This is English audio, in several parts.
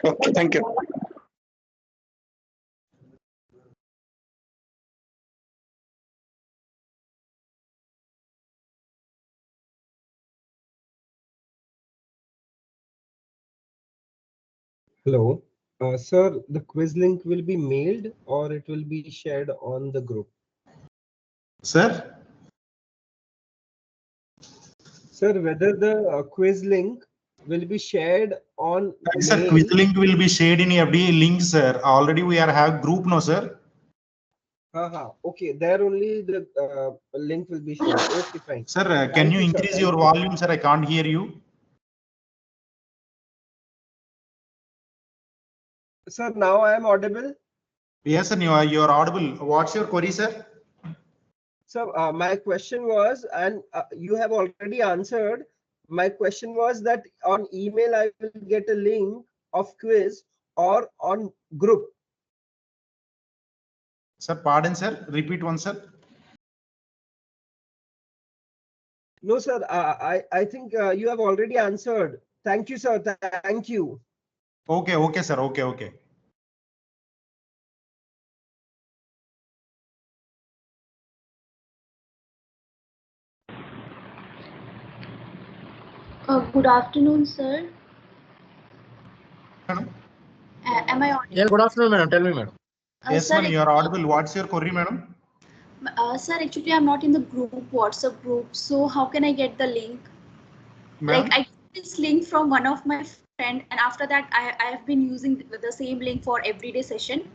Okay, thank you. Hello. Sir, the quiz link will be mailed or it will be shared on the group? Sir? Sir, whether the quiz link will be shared on Sir, mail? quiz link will be shared in FD link, sir. Already we are have group, no, sir? Okay, there only the link will be shared. Okay, fine. Sir, can Thank you you, sir. increase Thank your you. volume, sir? I can't hear you. Sir, now I am audible. Yes, sir, you are audible. What's your query, sir? So my question was, and you have already answered. My question was that on email I will get a link of quiz or on group. Sir, pardon, sir. Repeat one, sir. No, sir. I think you have already answered. Thank you, sir. Thank you. Okay, sir. Okay. Good afternoon, sir. Madam? Am I audible? Yeah, good afternoon, madam. Tell me, madam. Yes, Sir, ma'am, you are audible. What's your query, madam? Sir, actually, I'm not in the group, WhatsApp group. So how can I get the link? Like, I get this link from one of my friend, and after that, I have been using the same link for everyday session.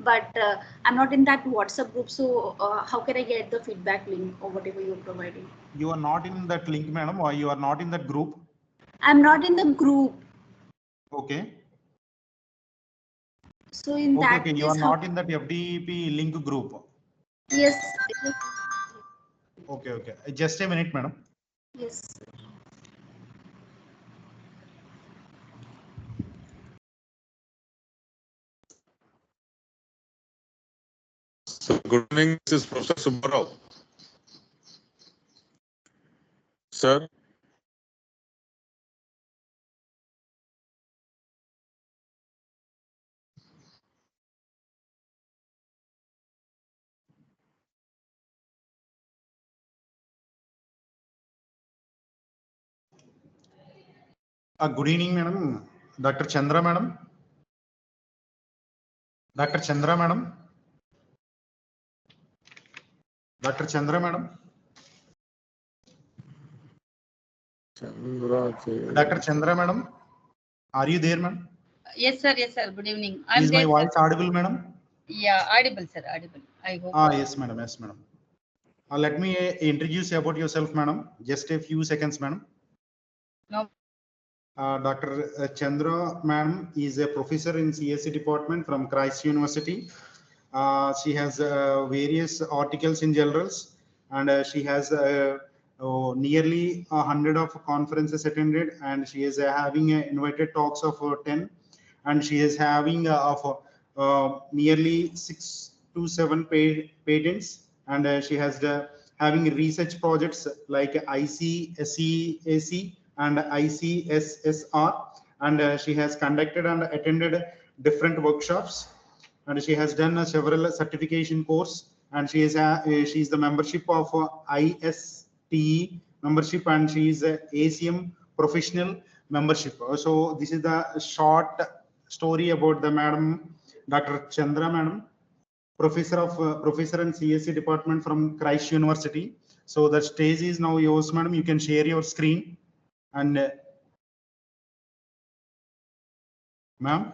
But I'm not in that WhatsApp group. So how can I get the feedback link or whatever you're providing? You are not in that link, madam, or you are not in that group? I'm not in the group. Okay. So in that Okay, you case, are not in that FDP link group. Yes. Okay. Just a minute, madam. Yes. So good evening, this is Professor Subbarao. Sir. Good evening, madam. Dr. Chandra, madam. Dr. Chandra, madam. Dr. Chandra, madam. Dr. Chandra, madam. Are you there, madam? Yes, sir. Good evening. Is my voice audible, madam? Yeah, audible, sir. Audible. I hope. Yes, madam. Let me introduce you about yourself, madam. Just a few seconds, madam. No. Dr. Chandra, madam, is a professor in CSE department from Christ University. She has various articles in journals, and she has nearly 100 of conferences attended, and she is having invited talks of 10, and she is having of nearly 6 to 7 patents, and she has having research projects like ICSEAC and ICSSR, and she has conducted and attended different workshops, and she has done several certification course, and she is the membership of ISTE membership, and she is a ACM professional membership. So this is the short story about the madam, Dr. Chandra, madam, professor in CSE department from Christ University. So the stage is now yours, madam. You can share your screen, and ma'am.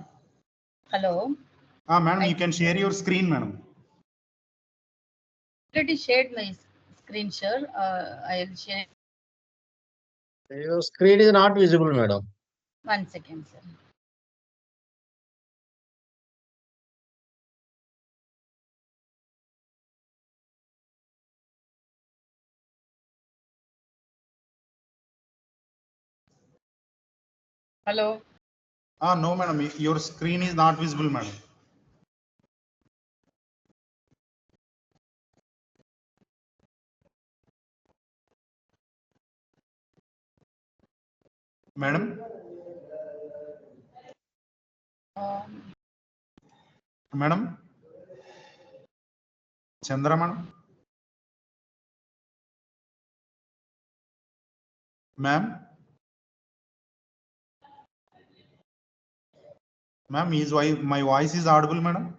Hello. Madam, you can share your screen, madam. Already shared my screen, sir. I'll share. Your screen is not visible, madam. 1 second, sir. Hello. No, madam. Your screen is not visible, madam. Madam. Madam? Chandra madam? Ma'am? Ma'am, my voice is audible, madam?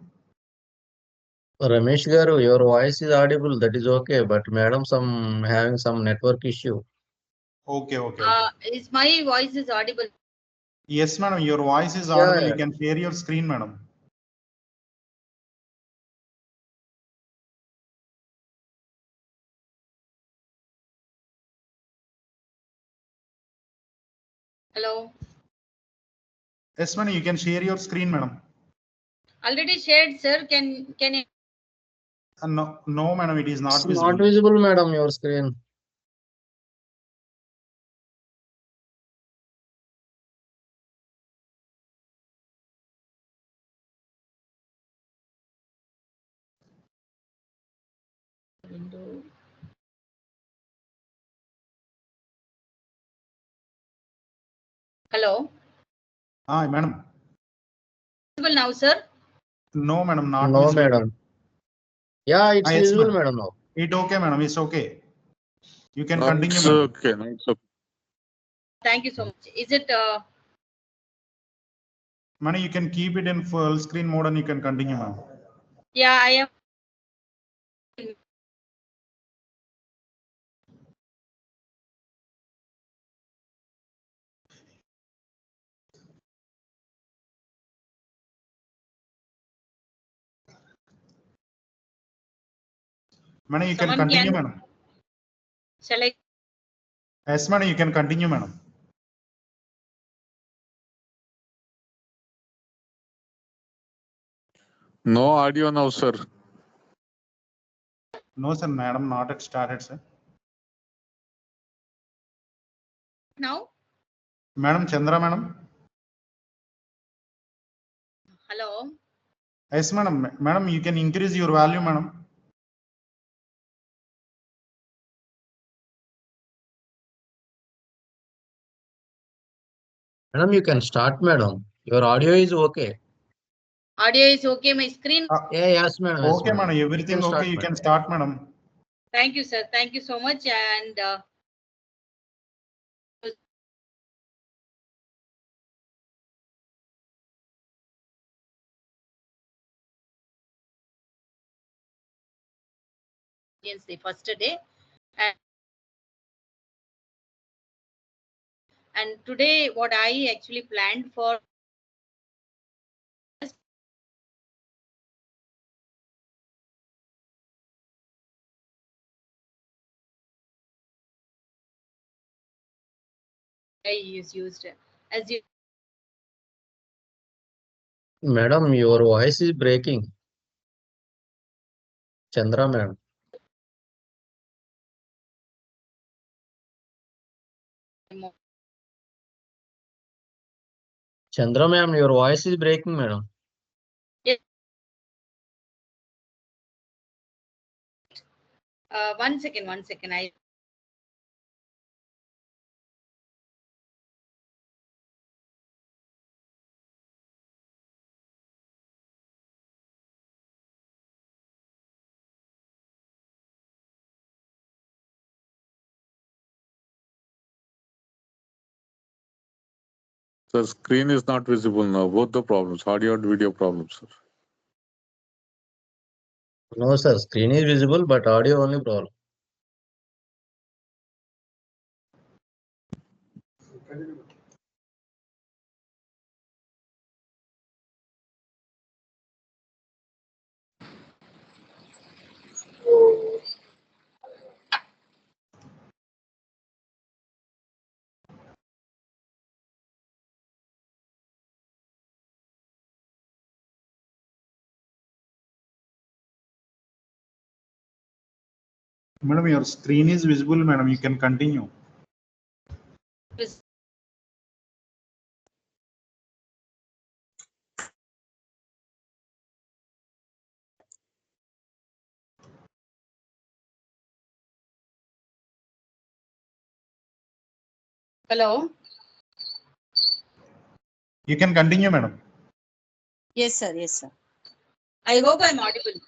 Ramesh Garu, your voice is audible. That is okay. But madam, having some network issue. Okay. Is my voice is audible? Yes, madam. Your voice is Yeah, audible. yeah. You can share your screen, madam. Hello. Yes, madam. You can share your screen, madam. Already shared, sir. Can you? No, madam. It is not It's visible. not visible, madam, your screen. Window. Hello. Madam. Visible now, sir? No, madam. Not No, visible. madam. Yeah, it's Yes, visible, madam. madam, now. It's okay, madam. It's okay. You can No, continue, it's madam. okay. No, it's okay. Thank you so much. Is it? Madam, you can keep it in full screen mode and you can continue, ma'am. Yeah, I am. Madam, you can Someone continue, can. madam. Shall I? Yes, madam, you can continue, madam. No audio now, sir. No, sir, madam, not yet started, sir. Now? Madam, Chandra, madam. Hello. Yes, madam. Madam, you can increase your value, madam. Madam, you can start, madam. Your audio is okay. Audio is okay. My screen. Yeah, yes, madam. Yes, Okay, madam. Everything okay. You can start, madam. Thank you, sir. Thank you so much. And the first day. And today, what I actually planned for is used as you. Madam, your voice is breaking. Chandra, madam. Chandra, ma'am, your voice is breaking, madam. Yes. One second. I. The screen is not visible now. Both the problems, audio and video problems, sir. No, sir. Screen is visible, but audio only problem. Madam, your screen is visible, madam. You can continue. Hello. You can continue, madam. Yes, sir. Yes, sir. I hope I'm audible.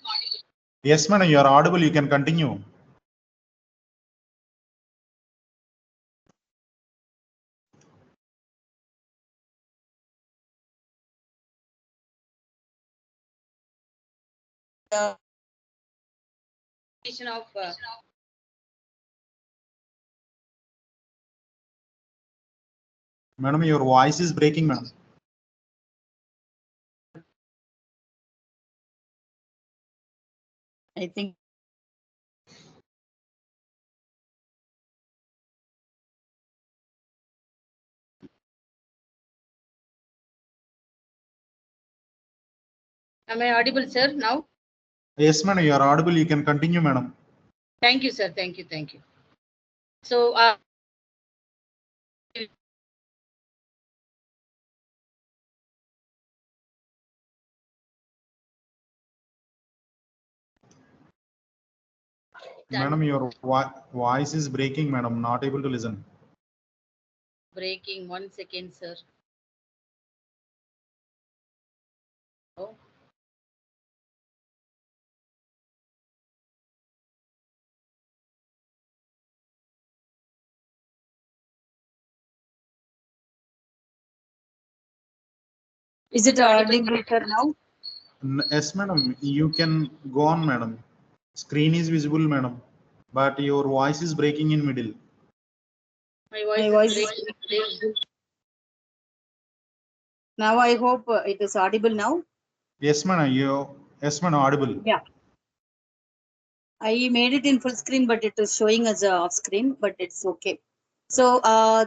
Yes, madam, you are audible. You can continue. Of Madam, your voice is breaking, madam. I think. Am I audible, sir, now? Yes, madam, you are audible. You can continue, madam. Thank you, sir. Thank you. Thank you. So, Madam, your voice is breaking, madam. Not able to listen. breaking. 1 second, sir. Oh. Is it audible, sir, now? Yes, madam. You can go on, madam. Screen is visible, madam. But your voice is breaking in middle. My voice is breaking. Now I hope it is audible now. Yes, madam. Yes, madam. Audible. Yeah. I made it in full screen, but it is showing as a off screen, but it's okay. So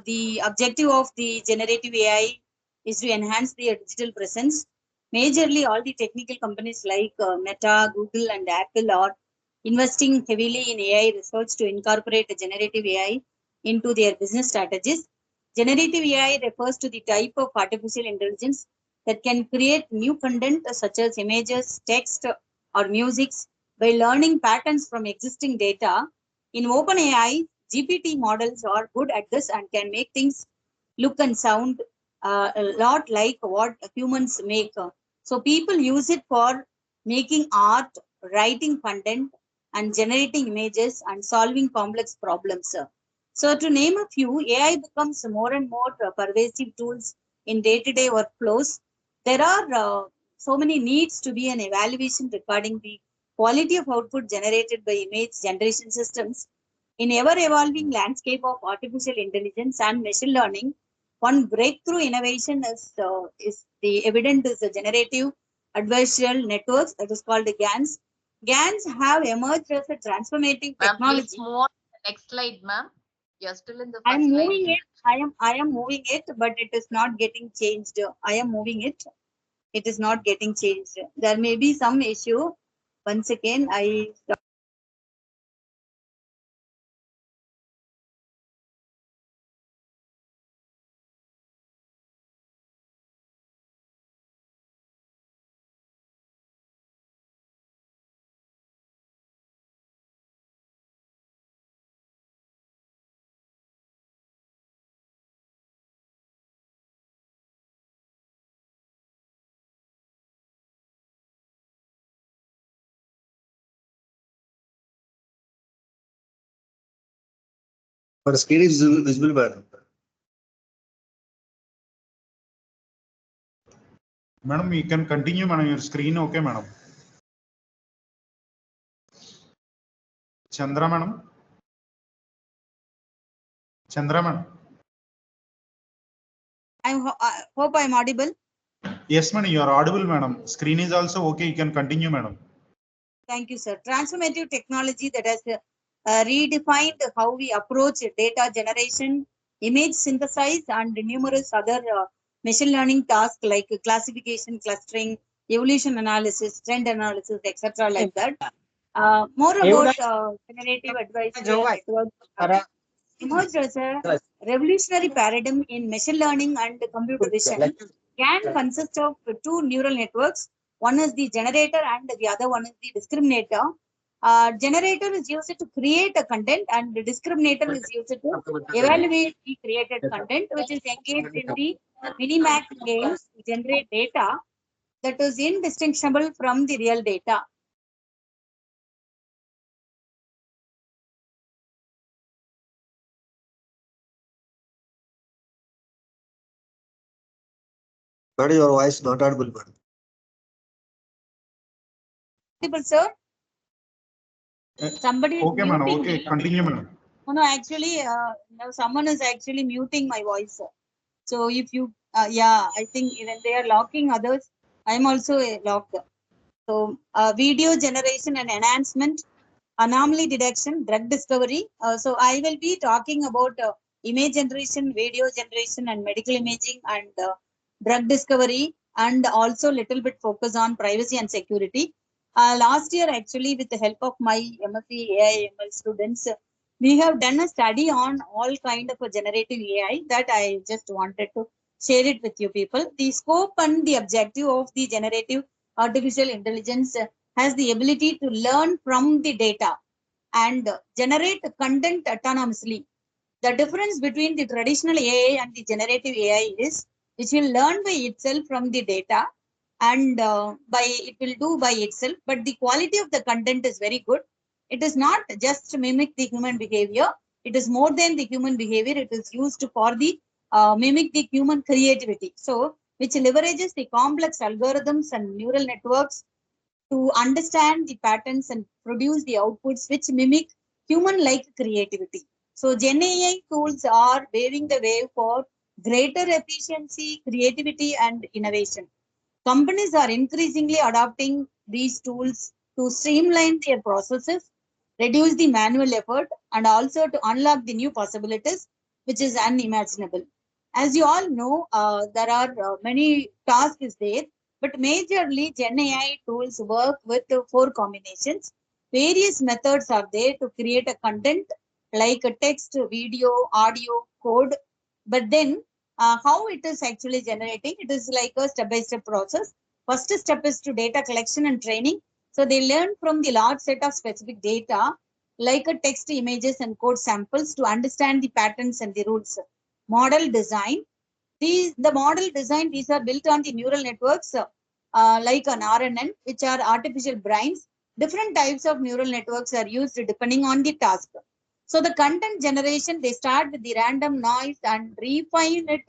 the objective of the generative AI is to enhance the digital presence. Majorly, all the technical companies like Meta, Google, and Apple are investing heavily in AI research to incorporate generative AI into their business strategies. Generative AI refers to the type of artificial intelligence that can create new content such as images, text, or music by learning patterns from existing data. In OpenAI, GPT models are good at this and can make things look and sound a lot like what humans make. So people use it for making art, writing content, and generating images and solving complex problems. So to name a few, AI becomes more and more pervasive tools in day-to-day workflows. There are so many needs to be an evaluation regarding the quality of output generated by image generation systems. In ever-evolving landscape of artificial intelligence and machine learning, one breakthrough innovation is the evident is the generative adversarial networks, that is called the GANs. GANs have emerged as a transformative technology. Please move on to the next slide, ma'am. You're still in the I am first moving slide. it. I am moving it, but it is not getting changed. I am moving it. It is not getting changed. There may be some issue. Once again, I But screen is visible, madam. Madam, you can continue, madam. Your screen, okay, madam. Chandra, madam. Chandra, madam. I hope I'm audible. Yes, madam. You are audible, madam. Screen is also okay. You can continue, madam. Thank you, sir. Transformative technology that has redefined how we approach data generation, image synthesis, and numerous other machine learning tasks like classification, clustering, evolution analysis, trend analysis, etc. like that. More about generative advisory networks emerged as a revolutionary paradigm in machine learning and computer vision. GAN consists of two neural networks. One is the generator and the other one is the discriminator. Generator is used to create a content and the discriminator is used to evaluate the created content, which is engaged in the minimax games to generate data. that is indistinguishable from the real data. But your voice not audible, madam. Audible, sir? Somebody is Okay, madam. muting Okay, me. continue, madam. No, actually, no, someone is actually muting my voice. So if you, yeah, I think even they are locking others, I'm also locked. So video generation and enhancement, anomaly detection, drug discovery. So I will be talking about image generation, video generation, and medical imaging, and drug discovery, and also little bit focus on privacy and security. Last year, actually, with the help of my MSc AI ML students, we have done a study on all kind of a generative AI that I just wanted to share it with you people. The scope and the objective of the generative artificial intelligence has the ability to learn from the data and generate content autonomously. The difference between the traditional AI and the generative AI is which will learn by itself from the data, and it will do by itself, but the quality of the content is very good. It is not just to mimic the human behavior. It is more than the human behavior. It is used for the mimic the human creativity. So, which leverages the complex algorithms and neural networks to understand the patterns and produce the outputs which mimic human-like creativity. So Gen AI tools are paving the way for greater efficiency, creativity, and innovation. Companies are increasingly adopting these tools to streamline their processes, reduce the manual effort, and also to unlock the new possibilities, which is unimaginable. As you all know, there are many tasks there, but majorly Gen AI tools work with four combinations. Various methods are there to create a content like a text, video, audio, code. But then how it is actually generating, it is like a step-by-step process. First step is to data collection and training. So they learn from the large set of specific data like a text, images, and code samples to understand the patterns and the rules. Model design. The model design, these are built on the neural networks like an RNN, which are artificial brains. Different types of neural networks are used depending on the task. So the content generation, they start with the random noise and refine it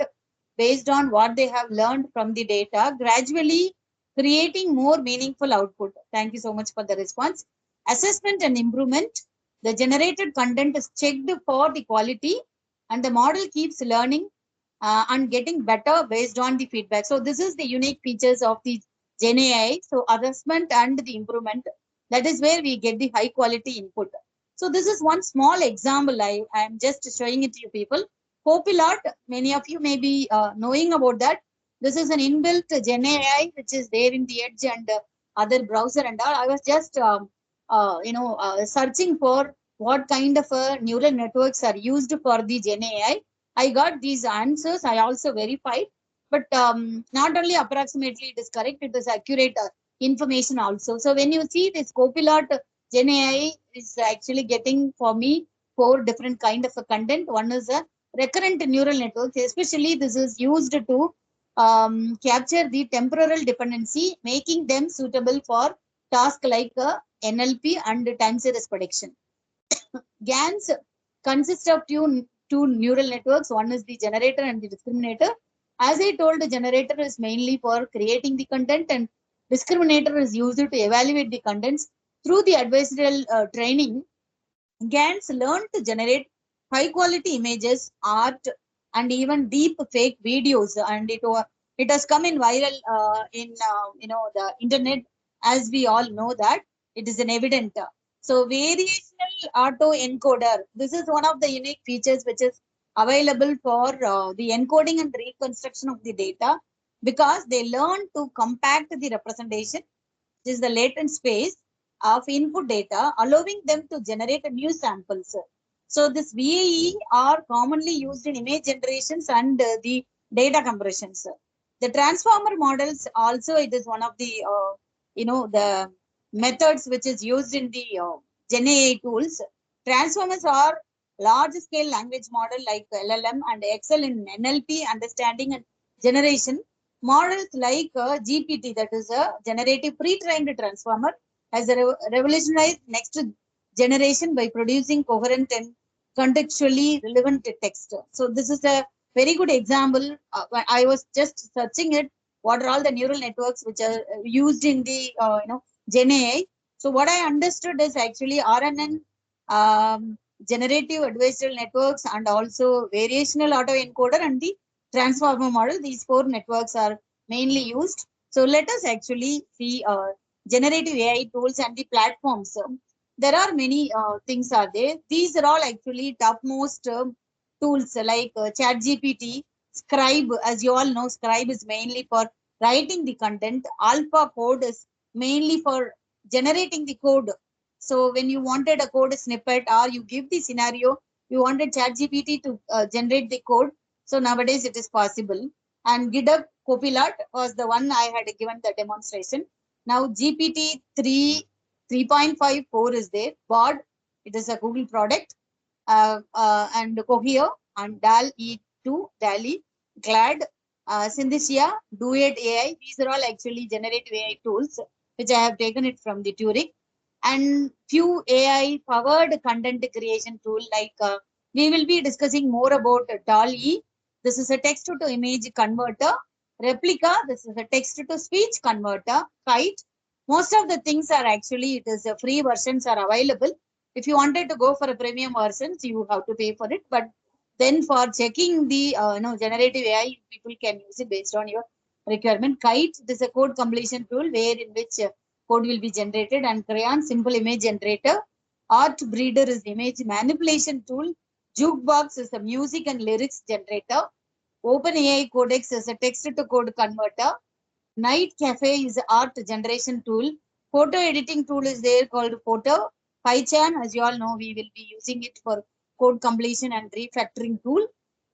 based on what they have learned from the data, gradually creating more meaningful output. Thank you so much for the response. Assessment and improvement. The generated content is checked for the quality, and the model keeps learning and getting better based on the feedback. So this is the unique features of the Gen AI. So assessment and the improvement, that is where we get the high quality input. So this is one small example. I am just showing it to you people. Copilot, many of you may be knowing about that. This is an inbuilt Gen AI which is there in the Edge and other browser and all. I was just searching for what kind of neural networks are used for the Gen AI. I got these answers. I also verified, but not only approximately it is correct, it is accurate information also. So when you see this Copilot Gen AI is actually getting for me 4 different kind of a content. One is a recurrent neural networks, especially this is used to capture the temporal dependency, making them suitable for tasks like NLP and time series prediction. GANs consist of two neural networks. One is the generator and the discriminator. As I told, the generator is mainly for creating the content, and discriminator is used to evaluate the contents. Through the adversarial training, GANs learn to generate high quality images, art, and even deep fake videos. And it has come in viral in the internet, as we all know that it is an evident. So variational auto encoder. This is one of the unique features which is available for the encoding and reconstruction of the data, because they learn to compact the representation, which is the latent space of input data, allowing them to generate new samples. So this VAE are commonly used in image generations and the data compressions. The transformer models also, it is one of the the methods which is used in the Gen AI tools. Transformers are large scale language model like LLM and excel in NLP understanding and generation. Models like GPT, that is a generative pre-trained transformer, has revolutionized next generation by producing coherent and contextually relevant text. So this is a very good example. I was just searching it. What are all the neural networks which are used in the Gen AI? So what I understood is actually RNN, generative adversarial networks, and also variational autoencoder and the transformer model. These four networks are mainly used. So let us actually see generative AI tools and the platforms. There are many things are there. These are all actually topmost tools like ChatGPT, Scribe. As you all know, Scribe is mainly for writing the content. Alpha Code is mainly for generating the code. So when you wanted a code snippet or you give the scenario, you wanted ChatGPT to generate the code. So nowadays it is possible. And GitHub Copilot was the one I had given the demonstration. Now GPT 3.54 is there. Bard, it is a Google product. And Cohere and DAL-E2, DALI, GLAD, Synthesia, Duet AI. These are all actually generative AI tools, which I have taken it from the Turing. And few AI powered content creation tool like we will be discussing more about DAL-E. This is a text to image converter. Replica, this is a text to speech converter. Kite. Most of the things are actually, it is free versions are available. If you wanted to go for a premium versions, you have to pay for it. But then for checking the generative AI, people can use it based on your requirement. Kite, this is a code completion tool where in which code will be generated. And Crayon, simple image generator. Art Breeder is image manipulation tool. Jukebox is a music and lyrics generator. OpenAI Codex is a text to code converter. Night Cafe is an art generation tool. Photo editing tool is there called Photo. PyChan, as you all know, we will be using it for code completion and refactoring tool.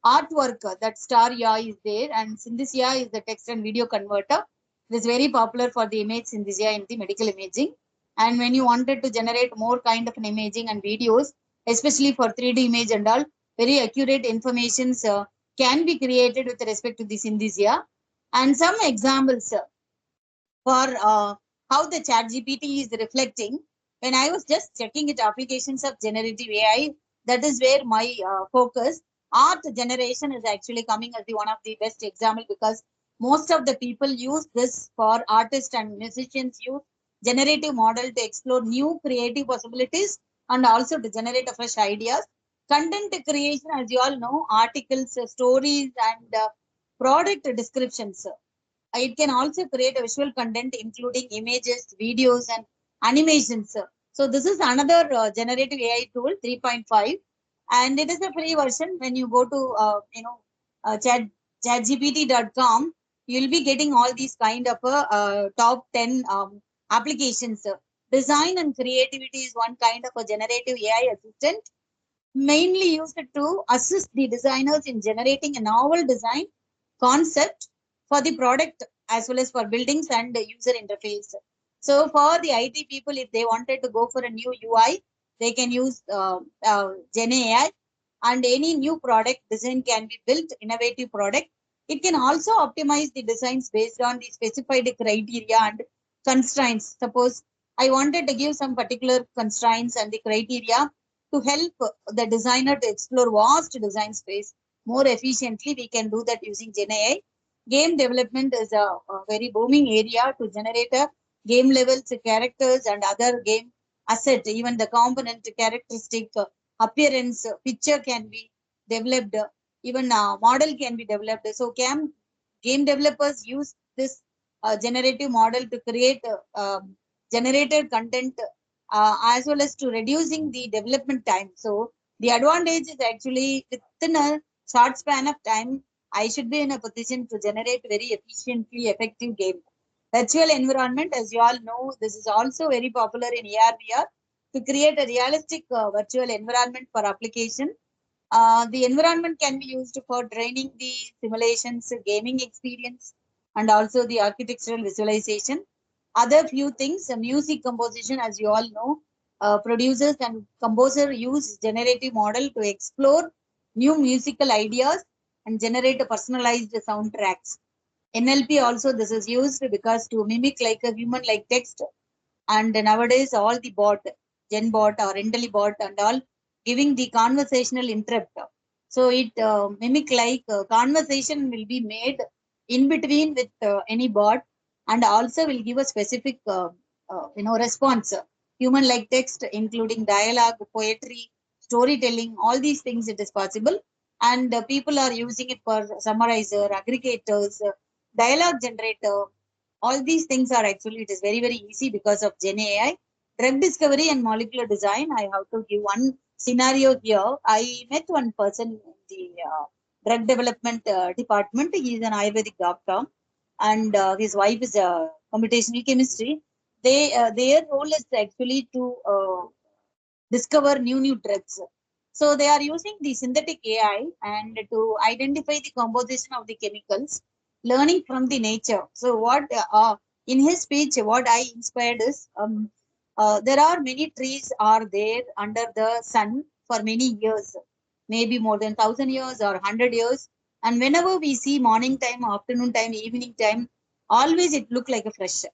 Artwork, that Star Ya is there, and Synthesia is the text and video converter. It is very popular for the image Synthesia in the medical imaging. And when you wanted to generate more kind of an imaging and videos, especially for 3D image and all, very accurate informations can be created with respect to the Synthesia. And some examples for how the ChatGPT is reflecting. When I was just checking it, applications of generative AI, that is where my focus. Art generation is actually coming as the one of the best example, because most of the people use this for artists and musicians use generative model to explore new creative possibilities and also to generate fresh ideas. Content creation, as you all know, articles, stories, and product descriptions. It can also create a visual content, including images, videos, and animations. So this is another generative AI tool, 3.5, and it is a free version. When you go to chatgpt.com, you will be getting all these kind of top 10 applications. Design and creativity is one kind of a generative AI assistant, mainly used to assist the designers in generating a novel design concept for the product as well as for buildings and user interface. So for the IT people, if they wanted to go for a new UI, they can use Gen AI, and any new product design can be built, innovative product. It can also optimize the designs based on the specified criteria and constraints. Suppose I wanted to give some particular constraints and the criteria to help the designer to explore vast design space more efficiently. We can do that using Gen AI. Game development is a very booming area to generate a game levels, characters, and other game asset. Even the component characteristic, appearance, picture can be developed. Even model can be developed. So game developers use this generative model to create generated content as well as to reducing the development time. So the advantage is actually within a short span of time, I should be in a position to generate very efficiently effective game. Virtual environment, as you all know, this is also very popular in AR/VR to create a realistic virtual environment for application. The environment can be used for training the simulations, gaming experience, and also the architectural visualization. Other few things, music composition, as you all know, producers and composers use generative model to explore new musical ideas and generate personalized soundtracks. NLP also this is used because to mimic like a human like text. And nowadays all the bot, GenBot or IntelliBot and all giving the conversational interrupt. So it mimic like conversation will be made in between with any bot, and also will give a specific response. Human like text, including dialogue, poetry, storytelling, all these things it is possible. And people are using it for summarizer, aggregators, dialogue generator. All these things are actually, it is very, very easy because of Gen AI. Drug discovery and molecular design, I have to give one scenario here. I met one person in the drug development department. He is an Ayurvedic doctor, and his wife is a computational chemistry. Their role is actually to discover new drugs. So they are using the synthetic AI and to identify the composition of the chemicals, learning from the nature. So what in his speech, what I inspired is there are many trees are there under the sun for many years, maybe more than 1,000 years or 100 years. And whenever we see morning time, afternoon time, evening time, always it look like a fresh.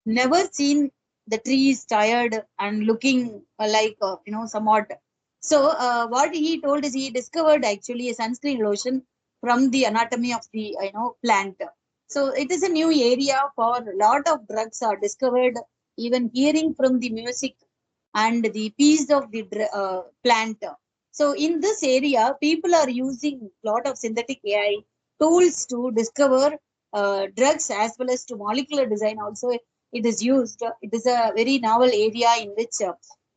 Never seen the tree is tired and looking like somewhat. So what he told is he discovered actually a sunscreen lotion from the anatomy of the plant. So it is a new area for a lot of drugs are discovered, even hearing from the music and the piece of the plant. So in this area, people are using a lot of synthetic AI tools to discover drugs as well as to molecular design also it is used. It is a very novel area in which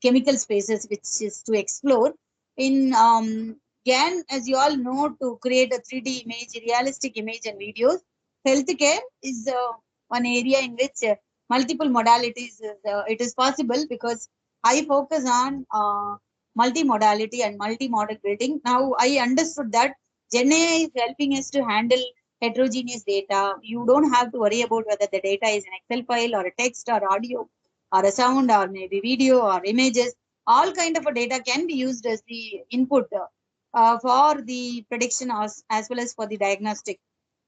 chemical spaces which is to explore. In GAN, as you all know, to create a 3D image, realistic image and videos, healthcare is one area in which multiple modalities it is possible because I focus on multimodality and multi-model building. Now I understood that Gen AI is helping us to handle heterogeneous data. You don't have to worry about whether the data is an Excel file or a text or audio or a sound or maybe video or images. All kind of a data can be used as the input for the prediction as well as for the diagnostic,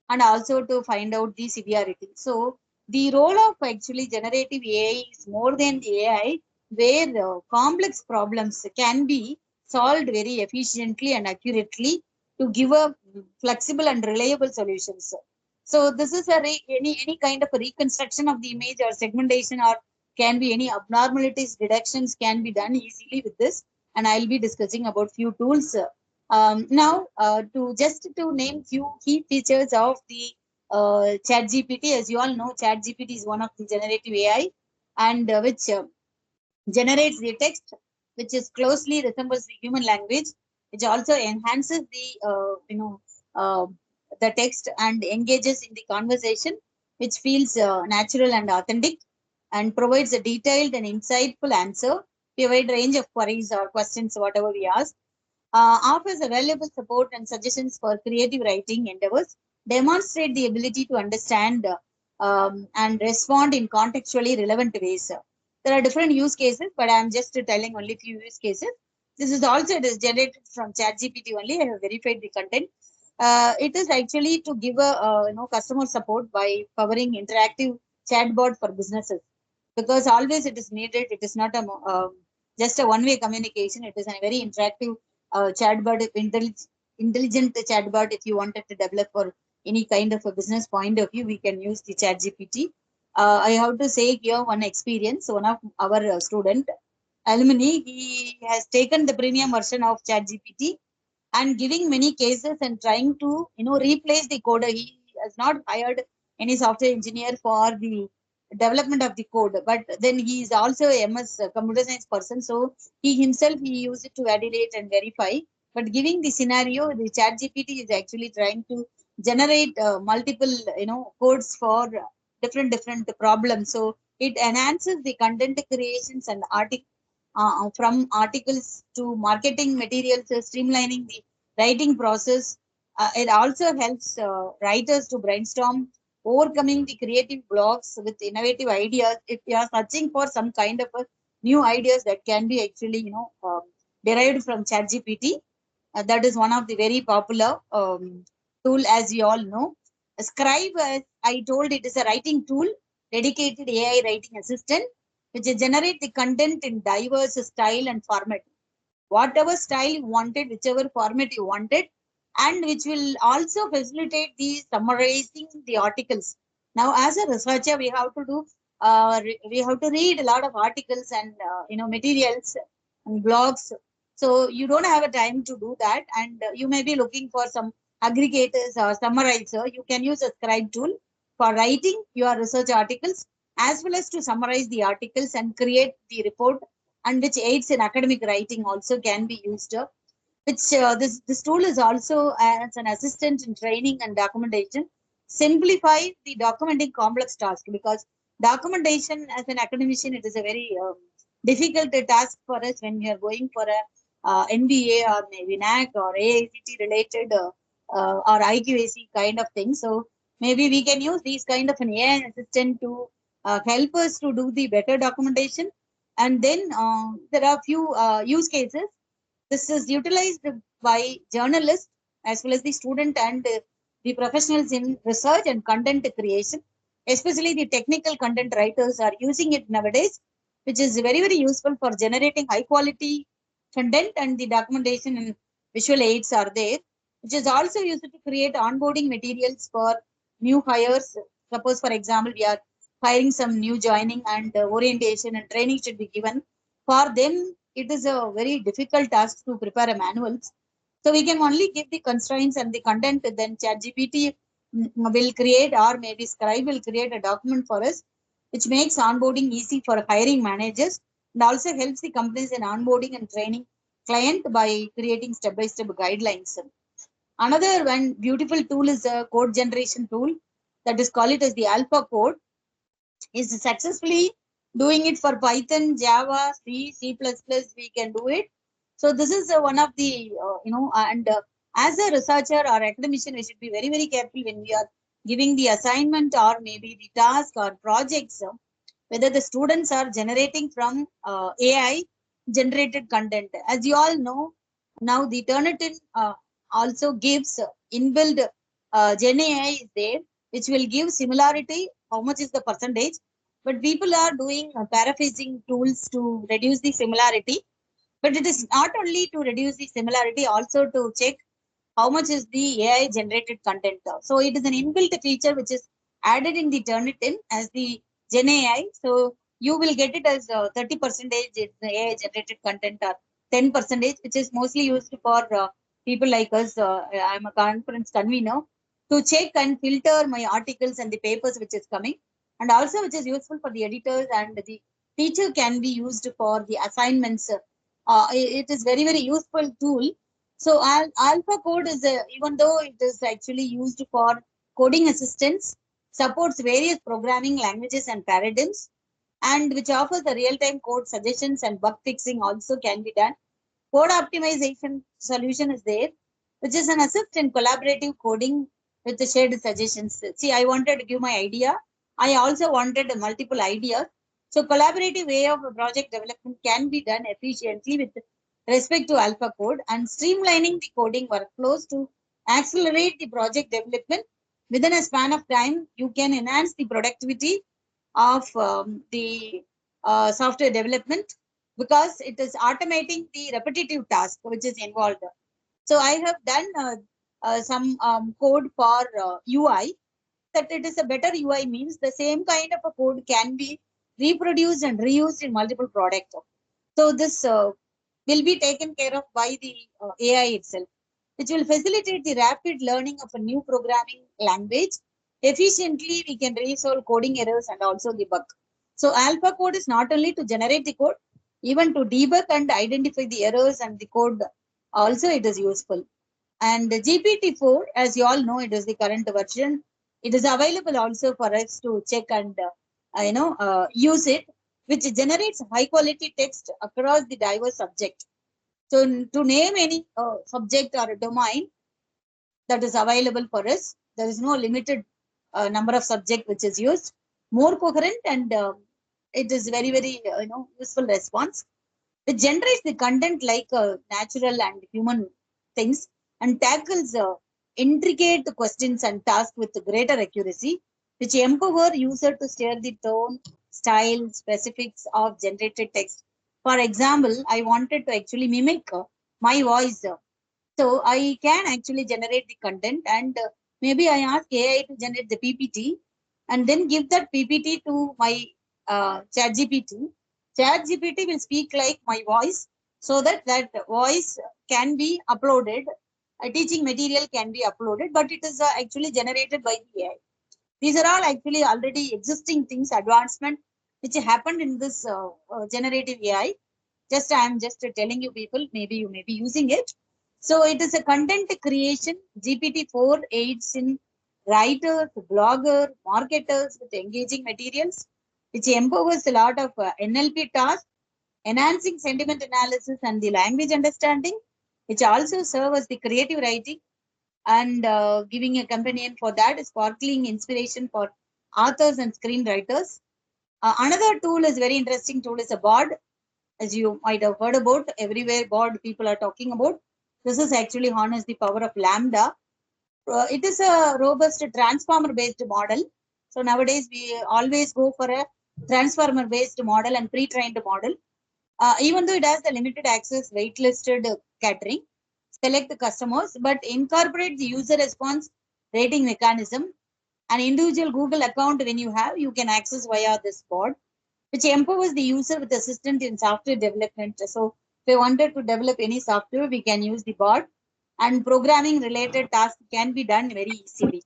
and also to find out the severity. So the role of actually generative AI is more than the AI, where complex problems can be solved very efficiently and accurately to give a flexible and reliable solutions. So this is any kind of a reconstruction of the image or segmentation, or can be any abnormalities deductions can be done easily with this. And I'll be discussing about few tools. Now, to name few key features of the ChatGPT. As you all know, ChatGPT is one of the generative AI, and which generates the text, which is closely resembles the human language, which also enhances the text and engages in the conversation, which feels natural and authentic, and provides a detailed and insightful answer to a wide range of queries or questions, whatever we ask. Offers a valuable support and suggestions for creative writing endeavors, demonstrate the ability to understand and respond in contextually relevant ways. There are different use cases, but I'm just telling only few use cases. This is also, it is generated from ChatGPT only. I have verified the content. It is actually to give a customer support by powering interactive chatbot for businesses, because always it is needed. It is not a just a one-way communication. It is a very interactive chatbot, intelligent chatbot. If you wanted to develop for any kind of a business point of view, we can use the ChatGPT. I have to say here one experience. One of our student alumni, he has taken the premium version of ChatGPT and giving many cases and trying to replace the code. He has not hired any software engineer for the development of the code, but then he is also a MS computer science person, so he himself he used it to validate and verify. But giving the scenario, the ChatGPT is actually trying to generate multiple codes for different problems. So it enhances the content creations and from articles to marketing materials, streamlining the writing process. It also helps writers to brainstorm, overcoming the creative blocks with innovative ideas. If you are searching for some kind of a new ideas that can be actually derived from ChatGPT, that is one of the very popular tool, as you all know. Scribe, as I told, it is a writing tool, dedicated AI writing assistant, which generate the content in diverse style and format. Whatever style you wanted, whichever format you wanted, and which will also facilitate the summarizing the articles. Now, as a researcher, we have to do, we have to read a lot of articles and materials and blogs. So you don't have a time to do that, and you may be looking for some aggregators or summarizer. You can use a scribe tool for writing your research articles as well as to summarize the articles and create the report, and which aids in academic writing also can be used. Which this tool is also as an assistant in training and documentation, simplify the documenting complex tasks, because documentation as an academician, it is a very difficult task for us when we are going for a NBA or maybe NAC or AICT related or IQAC kind of thing. So maybe we can use these kind of an AI assistant to help us to do the better documentation. And then there are few use cases. This is utilized by journalists as well as the student and the professionals in research and content creation. Especially the technical content writers are using it nowadays, which is very, very useful for generating high quality content, and the documentation and visual aids are there, which is also used to create onboarding materials for new hires. Suppose, for example, we are hiring some new joining, and orientation and training should be given. For them, it is a very difficult task to prepare a manuals. So we can only give the constraints and the content, then ChatGPT will create, or maybe Scribe will create a document for us, which makes onboarding easy for hiring managers and also helps the companies in onboarding and training client by creating step-by-step guidelines. Another one beautiful tool is a code generation tool, that is called it as the Alpha Code, is successfully doing it for Python, Java, C, C++, we can do it. So this is one of the, and as a researcher or academician, we should be very, very careful when we are giving the assignment or maybe the task or projects, whether the students are generating from AI generated content. As you all know, now the Turnitin also gives inbuilt Gen AI is there, which will give similarity, how much is the percentage. But people are doing paraphrasing tools to reduce the similarity. But it is not only to reduce the similarity, also to check how much is the AI generated content. So it is an inbuilt feature which is added in the Turnitin as the Gen AI. So you will get it as 30% is the AI generated content, or 10%, which is mostly used for people like us. I'm a conference convener to check and filter my articles and the papers which is coming, and also which is useful for the editors, and the teacher can be used for the assignments. It is very, very useful tool. So Alpha Code is, even though it is actually used for coding assistance, supports various programming languages and paradigms, and which offers the real-time code suggestions and bug fixing also can be done. Code optimization solution is there, which is an assist in collaborative coding with the shared suggestions. See, I wanted to give my idea. I also wanted multiple ideas. So collaborative way of project development can be done efficiently with respect to Alpha Code, and streamlining the coding workflows to accelerate the project development within a span of time. You can enhance the productivity of the software development, because it is automating the repetitive task which is involved. So I have done some code for UI, that it is a better UI means the same kind of a code can be reproduced and reused in multiple products. So this will be taken care of by the AI itself, which will facilitate the rapid learning of a new programming language. Efficiently, we can resolve coding errors and also debug. So Alpha Code is not only to generate the code, even to debug and identify the errors and the code also it is useful. And the GPT-4, as you all know, it is the current version. It is available also for us to check and use it, which generates high quality text across the diverse subject. So to name any subject or a domain that is available for us, there is no limited number of subject which is used. More coherent, and it is very, very useful response. It generates the content like natural and human things, and tackles intricate questions and tasks with greater accuracy, which empower user to steer the tone, style, specifics of generated text. For example, I wanted to actually mimic my voice. So I can actually generate the content, and maybe I ask AI to generate the PPT and then give that PPT to my ChatGPT. ChatGPT will speak like my voice so that that voice can be uploaded. Teaching material can be uploaded, but it is actually generated by the AI. These are all actually already existing things, advancement which happened in this generative AI. Just I am just telling you people, maybe you may be using it. So it is a content creation. GPT-4 aids in writers, blogger, marketers with engaging materials, which empowers a lot of NLP tasks, enhancing sentiment analysis and the language understanding, which also serve as the creative writing and giving a companion for that, sparkling inspiration for authors and screenwriters. Another tool is very interesting tool is a board, as you might have heard about. Everywhere board people are talking about. This is actually harness the power of Lambda. It is a robust transformer based model. So nowadays we always go for a transformer based model and pre-trained model. Even though it has the limited access waitlisted catering, select the customers, but incorporate the user response rating mechanism. An individual Google account when you have, you can access via this board, which empowers the user with assistance in software development. So if we wanted to develop any software, we can use the board, and programming related tasks can be done very easily.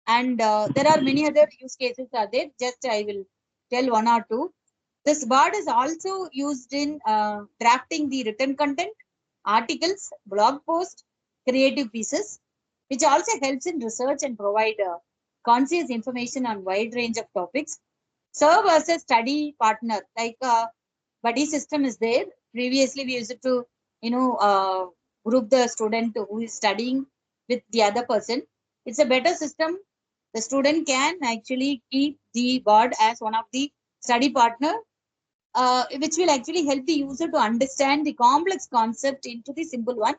And there are many other use cases are there. Just I will tell one or two. This board is also used in drafting the written content, articles, blog posts, creative pieces, which also helps in research and provide conscious information on wide range of topics. Serve as a study partner, like buddy system is there. Previously, we used to, group the student who is studying with the other person. It's a better system. The student can actually keep the board as one of the study partner, which will actually help the user to understand the complex concept into the simple one,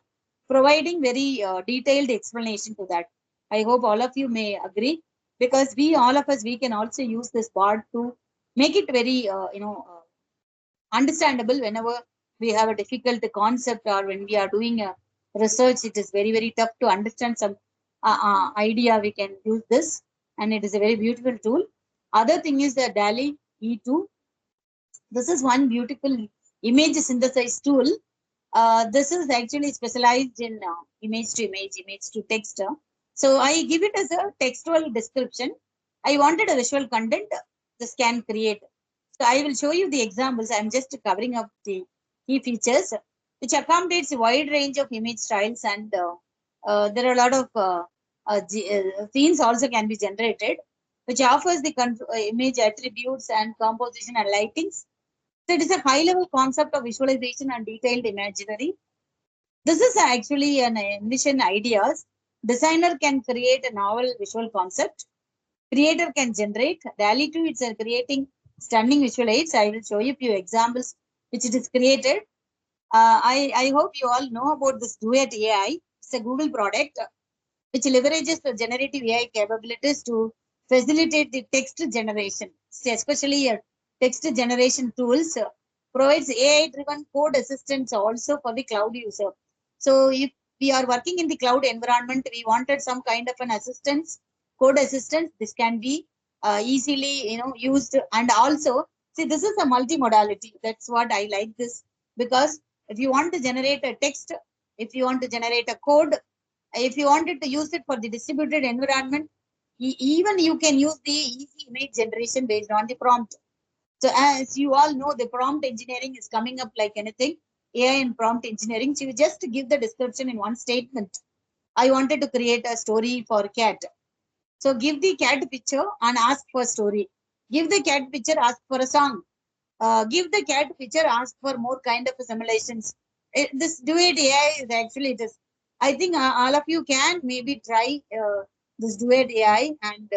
providing very detailed explanation to that. I hope all of you may agree, because all of us, we can also use this board to make it very, understandable whenever we have a difficult concept, or when we are doing a research, it is very, very tough to understand some idea. We can use this, and it is a very beautiful tool. Other thing is the DALI E2. This is one beautiful image synthesis tool. This is actually specialized in image to image, image to text. So I give it as a textual description. I wanted a visual content. This can create. So I will show you the examples. I'm just covering up the key features, which accommodates a wide range of image styles, and there are a lot of scenes also can be generated, which offers the image attributes and composition and lightings. So it is a high-level concept of visualization and detailed imaginary. This is actually an envision ideas. Designer can create a novel visual concept. Creator can generate. DALI 2, it's creating stunning visual aids. I will show you a few examples which it is created. I hope you all know about this Duet AI. It's a Google product which leverages the generative AI capabilities to facilitate the text generation, especially text generation tools. Provides AI-driven code assistance also for the cloud user. So if we are working in the cloud environment, we wanted some kind of an assistance, code assistance. This can be easily used. And also, see, this is a multimodality. That's what I like this, because if you want to generate a text, if you want to generate a code, if you wanted to use it for the distributed environment, even you can use the easy image generation based on the prompt. So as you all know, the prompt engineering is coming up like anything, AI and prompt engineering. So you just give the description in one statement. I wanted to create a story for cat. So give the cat picture and ask for story. Give the cat picture, ask for a song. Give the cat picture, ask for more kind of simulations. This Duet AI is actually this. I think all of you can maybe try this Duet AI, and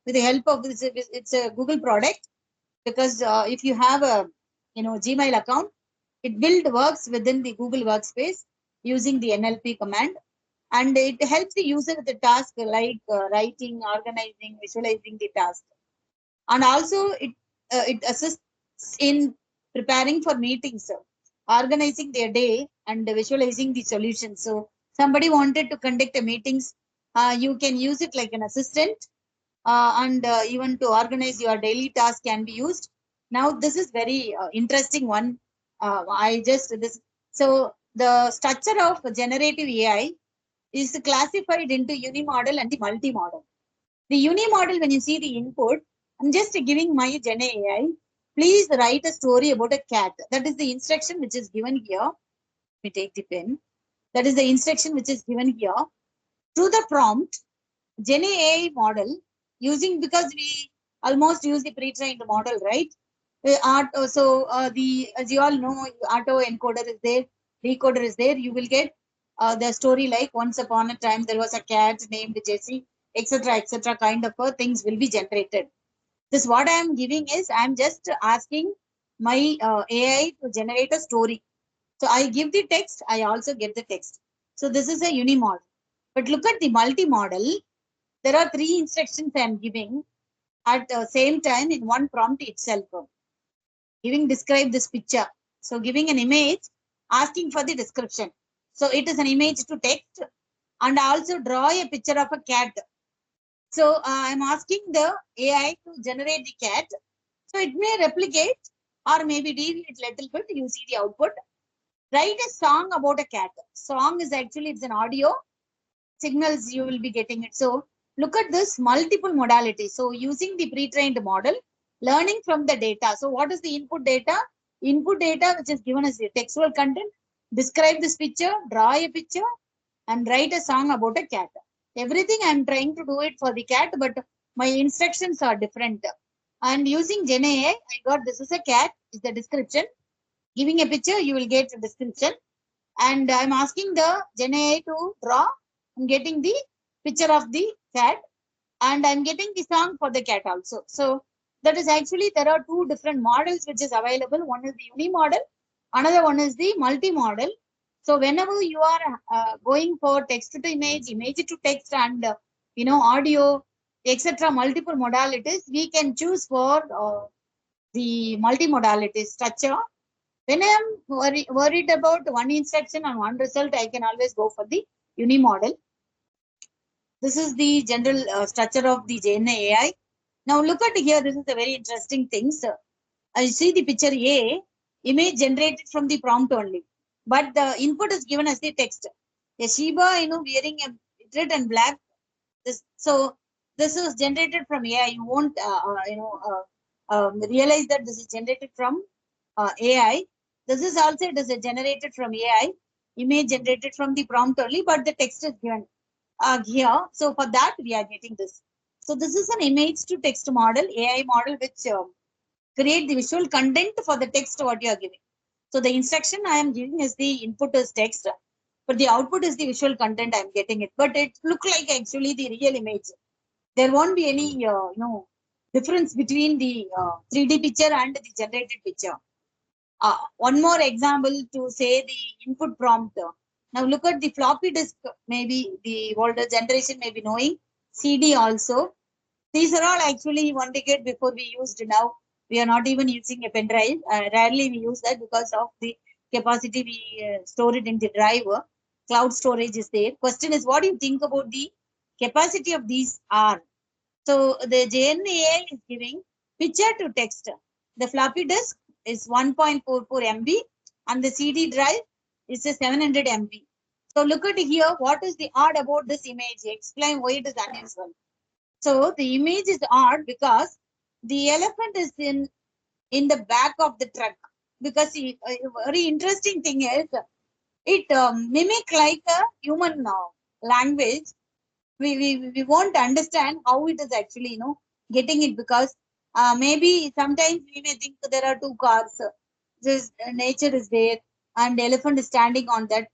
with the help of this, it's a Google product, because if you have a Gmail account, it works within the Google Workspace using the NLP command. and it helps the user with the task like writing, organizing, visualizing the task. And also it assists in preparing for meetings, organizing their day and visualizing the solution. So somebody wanted to conduct a meetings, you can use it like an assistant, and even to organize your daily task can be used. Now this is very interesting one. I just this so the structure of generative AI is classified into unimodel and the multi-model. The unimodel, when you see the input, I'm just giving my Gen AI, please write a story about a cat. That is the instruction which is given here. Let me take the pen. That is the instruction which is given here. Through the prompt, Gen AI model, using, because we almost use the pre-trained model, right? As you all know, auto encoder is there, decoder is there. You will get the story like once upon a time there was a cat named Jessie, etc., kind of things will be generated. This what I am giving is I am just asking my AI to generate a story. So I give the text, I also get the text. So this is a unimodel. But look at the multi-model. There are 3 instructions I am giving at the same time in one prompt itself. Giving describe this picture. So giving an image, asking for the description. So it is an image to text, and also draw a picture of a cat. So I'm asking the AI to generate the cat. So it may replicate or maybe deviate little bit. You see the output. Write a song about a cat. Song is actually, it's an audio signals, you will be getting it. So look at this multiple modalities. So using the pre-trained model, learning from the data. So what is the input data? Input data which is given as the textual content. Describe this picture, draw a picture, and write a song about a cat. Everything I'm trying to do it for the cat, but my instructions are different. And using Gen AI, I got this is a cat, is the description. Giving a picture, you will get a description. And I'm asking the Gen AI to draw. I'm getting the picture of the cat, and I'm getting the song for the cat also. So that is actually, there are 2 different models which is available. One is the uni model, another one is the multi model. So whenever you are going for text to image, image to text, and audio, etc., multiple modalities, we can choose for the multi-modality structure. When I am worried about one instruction and one result, I can always go for the uni model. This is the general structure of the Gen AI. Now look at here, this is a very interesting thing. So, I see the picture A, image generated from the prompt only, but the input is given as the text. A Shiba, wearing a red and black. So this is generated from AI. You won't, realize that this is generated from AI. This is also, it is generated from AI. Image generated from the prompt only, but the text is given here. So for that, we are getting this. So this is an image to text model, AI model, which create the visual content for the text what you are giving. So the instruction I am giving is the input is text, but the output is the visual content I am getting it. But it look like actually the real image. There won't be any difference between the 3D picture and the generated picture. One more example to say the input prompt. Now look at the floppy disk. Maybe the older generation may be knowing. CD also. These are all actually 1 decade before we used. Now we are not even using a pen drive. Rarely we use that because of the capacity we store it in the drive. Cloud storage is there. Question is, what do you think about the capacity of these are? So the GNA is giving picture to text. The floppy disk is 1.44 MB and the CD drive is a 700 MB. So look at here, what is the odd about this image? Explain why it is unusual. So the image is odd because the elephant is in the back of the truck. Because a very interesting thing is it mimic like a human language. We won't understand how it is actually getting it, because maybe sometimes we may think there are 2 cars, this nature is there and elephant is standing on that,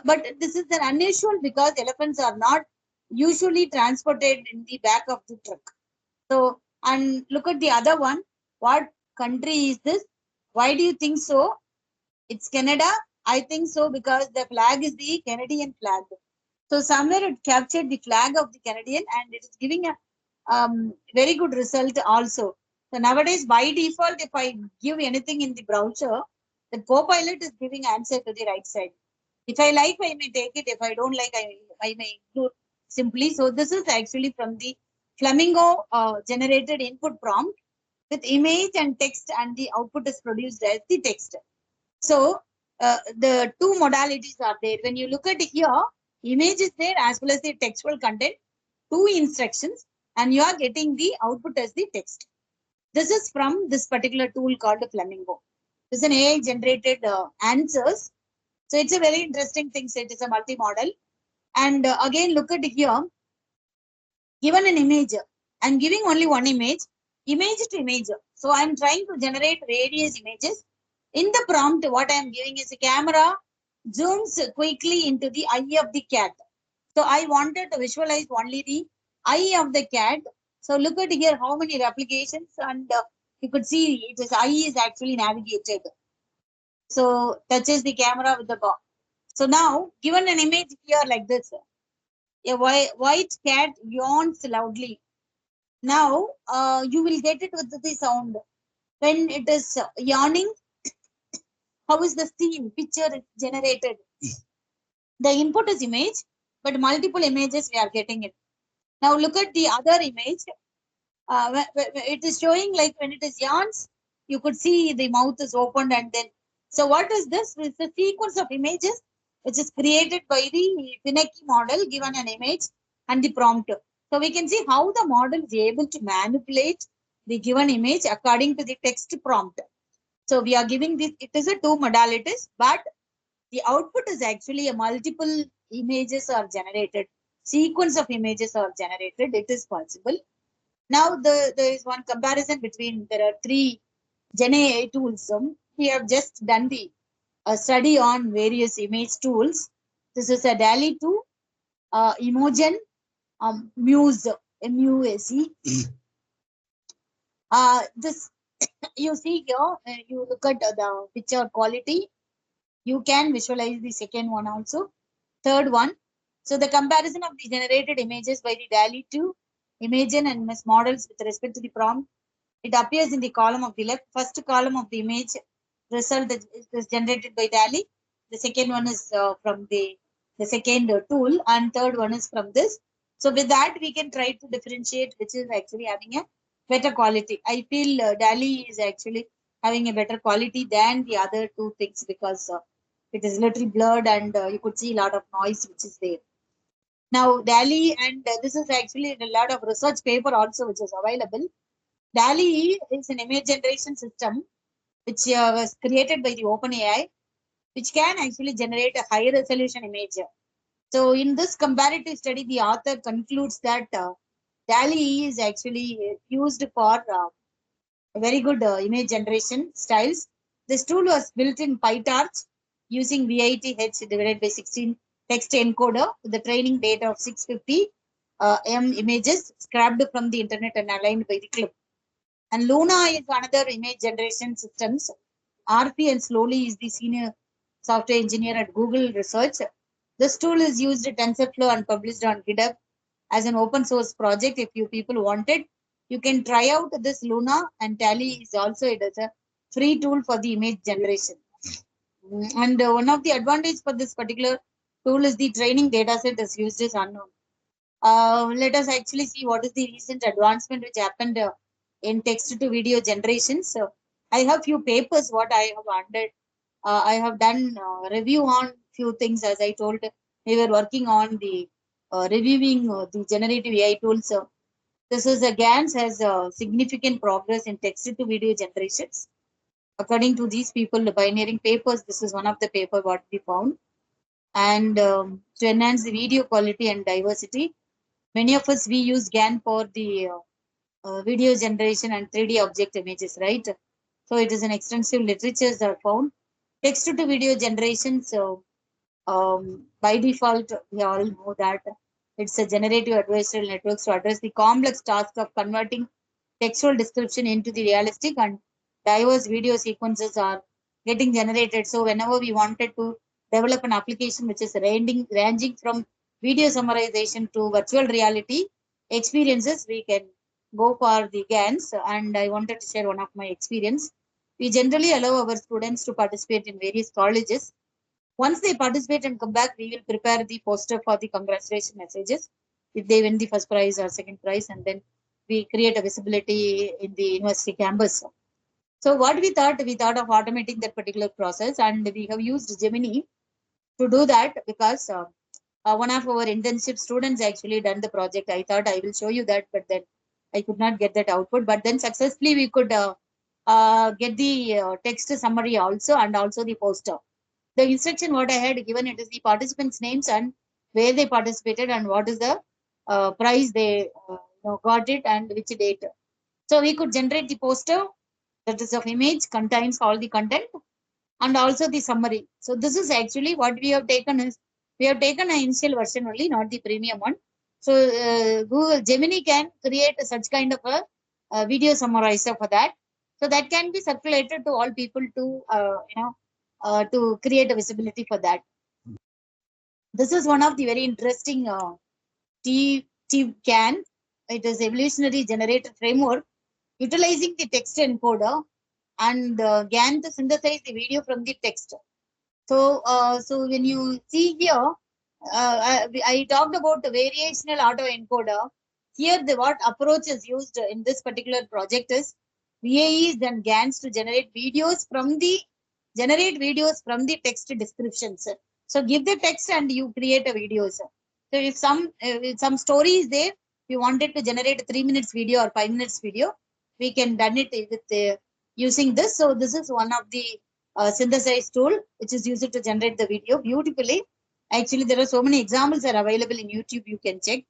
but this is an unusual because elephants are not usually transported in the back of the truck. So, and look at the other one, what country is this? Why do you think so? It's Canada. I think so because the flag is the Canadian flag. So somewhere it captured the flag of the Canadian, and it is giving a very good result also. So nowadays, by default, if I give anything in the browser, the Copilot is giving answer to the right side. If I like, I may take it. If I don't like, I may include simply. So this is actually from the Flamingo generated input prompt with image and text, and the output is produced as the text. So the two modalities are there. When you look at here, image is there as well as the textual content, two instructions, and you are getting the output as the text. This is from this particular tool called Flamingo. This is an AI generated answers. So it's a very interesting thing. So it is a multi-model. And again, look at here, given an image, I'm giving only one image to image. So I'm trying to generate various images. In the prompt, what I'm giving is a camera zooms quickly into the eye of the cat. So I wanted to visualize only the eye of the cat. So look at here how many replications, and you could see it is eye is actually navigated. So touches the camera with the ball. So now given an image here like this, a white cat yawns loudly. Now you will get it with the sound. When it is yawning, how is the scene picture generated? The input is image, but multiple images we are getting it. Now look at the other image. It is showing like when it is yawns, you could see the mouth is opened, and then. So what is this? It's a sequence of images which is created by the finicky model given an image and the prompt. So we can see how the model is able to manipulate the given image according to the text prompt. So we are giving this, it is a two modalities, but the output is actually a multiple images are generated, sequence of images are generated. It is possible. Now there is one comparison between, there are three Gen AI tools. We have just done the study on various image tools. This is a DALL-E 2, Imogen, Muse, M-U-S-E. This you see here, you look at the picture quality. You can visualize the second one also. Third one. So the comparison of the generated images by the DALL-E 2, Imogen and MS models with respect to the prompt. It appears in the column of the left. First column of the image result is generated by DALL-E. The second one is from the second tool, and third one is from this. So with that, we can try to differentiate which is actually having a better quality. I feel DALL-E is actually having a better quality than the other two things, because it is little blurred, and you could see a lot of noise which is there. Now DALL-E, and this is actually a lot of research paper also which is available. DALL-E is an image generation system which was created by the OpenAI, which can actually generate a high resolution image. So in this comparative study, the author concludes that DALL-E is actually used for very good image generation styles. This tool was built in PyTorch using VITH divided by 16 text encoder with the training data of 650 M images scrapped from the internet and aligned by the clip. And Luna is another image generation systems. RP and Slowly is the senior software engineer at Google Research. This tool is used at TensorFlow and published on GitHub as an open source project. If you people want it, you can try out this Luna, and DALL-E is also, it is a free tool for the image generation. And one of the advantages for this particular tool is the training data set is used is unknown. Let us actually see what is the recent advancement which happened in text to video generation. So I have few papers what I have under. I have done review on few things. As I told, we were working on the reviewing the generative AI tools. So this is GANS has significant progress in text to video generations. According to these people, the pioneering papers, this is one of the paper what we found. And to enhance the video quality and diversity, many of us, we use GAN for the video generation and 3D object images, right? So it is an extensive literatures are found. Text to video generation, so by default, we all know that it's a generative adversarial networks to address the complex task of converting textual description into the realistic and diverse video sequences are getting generated. So whenever we wanted to develop an application which is ranging from video summarization to virtual reality experiences, we can go for the GANs. And I wanted to share one of my experience. We generally allow our students to participate in various colleges. Once they participate and come back, we will prepare the poster for the congratulation messages if they win the first prize or second prize, and then we create a visibility in the university campus. So what we thought of automating that particular process, and we have used Gemini to do that because one of our internship students actually done the project. I thought I will show you that, but then I could not get that output. But then successfully we could get the text summary also, and also the poster. The instruction what I had given, it is the participants' names and where they participated and what is the prize they got it and which date. So we could generate the poster that is of image, contains all the content and also the summary. So this is actually what we have taken is, we have taken an initial version only, not the premium one. So Google Gemini can create such kind of a video summarizer for that. So that can be circulated to all people to to create a visibility for that. This is one of the very interesting TCAN. It is evolutionary generator framework utilizing the text encoder and GAN to synthesize the video from the text. So, so when you see here, I talked about the variational autoencoder. Here, what approach is used in this particular project is VAEs and GANs to generate videos from the text descriptions. So give the text and you create a video. So if some story is there, we wanted to generate a 3 minutes video or 5 minutes video, we can done it with using this. So this is one of the synthesized tool which is used to generate the video beautifully. Actually, there are so many examples are available in YouTube. You can check.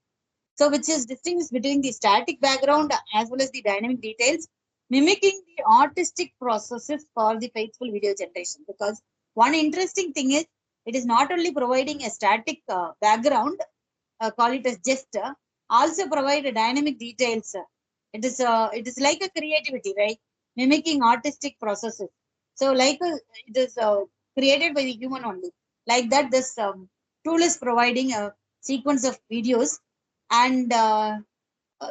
So which is distinguished between the static background as well as the dynamic details, mimicking the artistic processes for the faithful video generation. Because one interesting thing is, it is not only providing a static background, call it as gesture, also provide a dynamic details. It is like a creativity, right? Mimicking artistic processes. So like it is created by the human only. Like that, this tool is providing a sequence of videos. And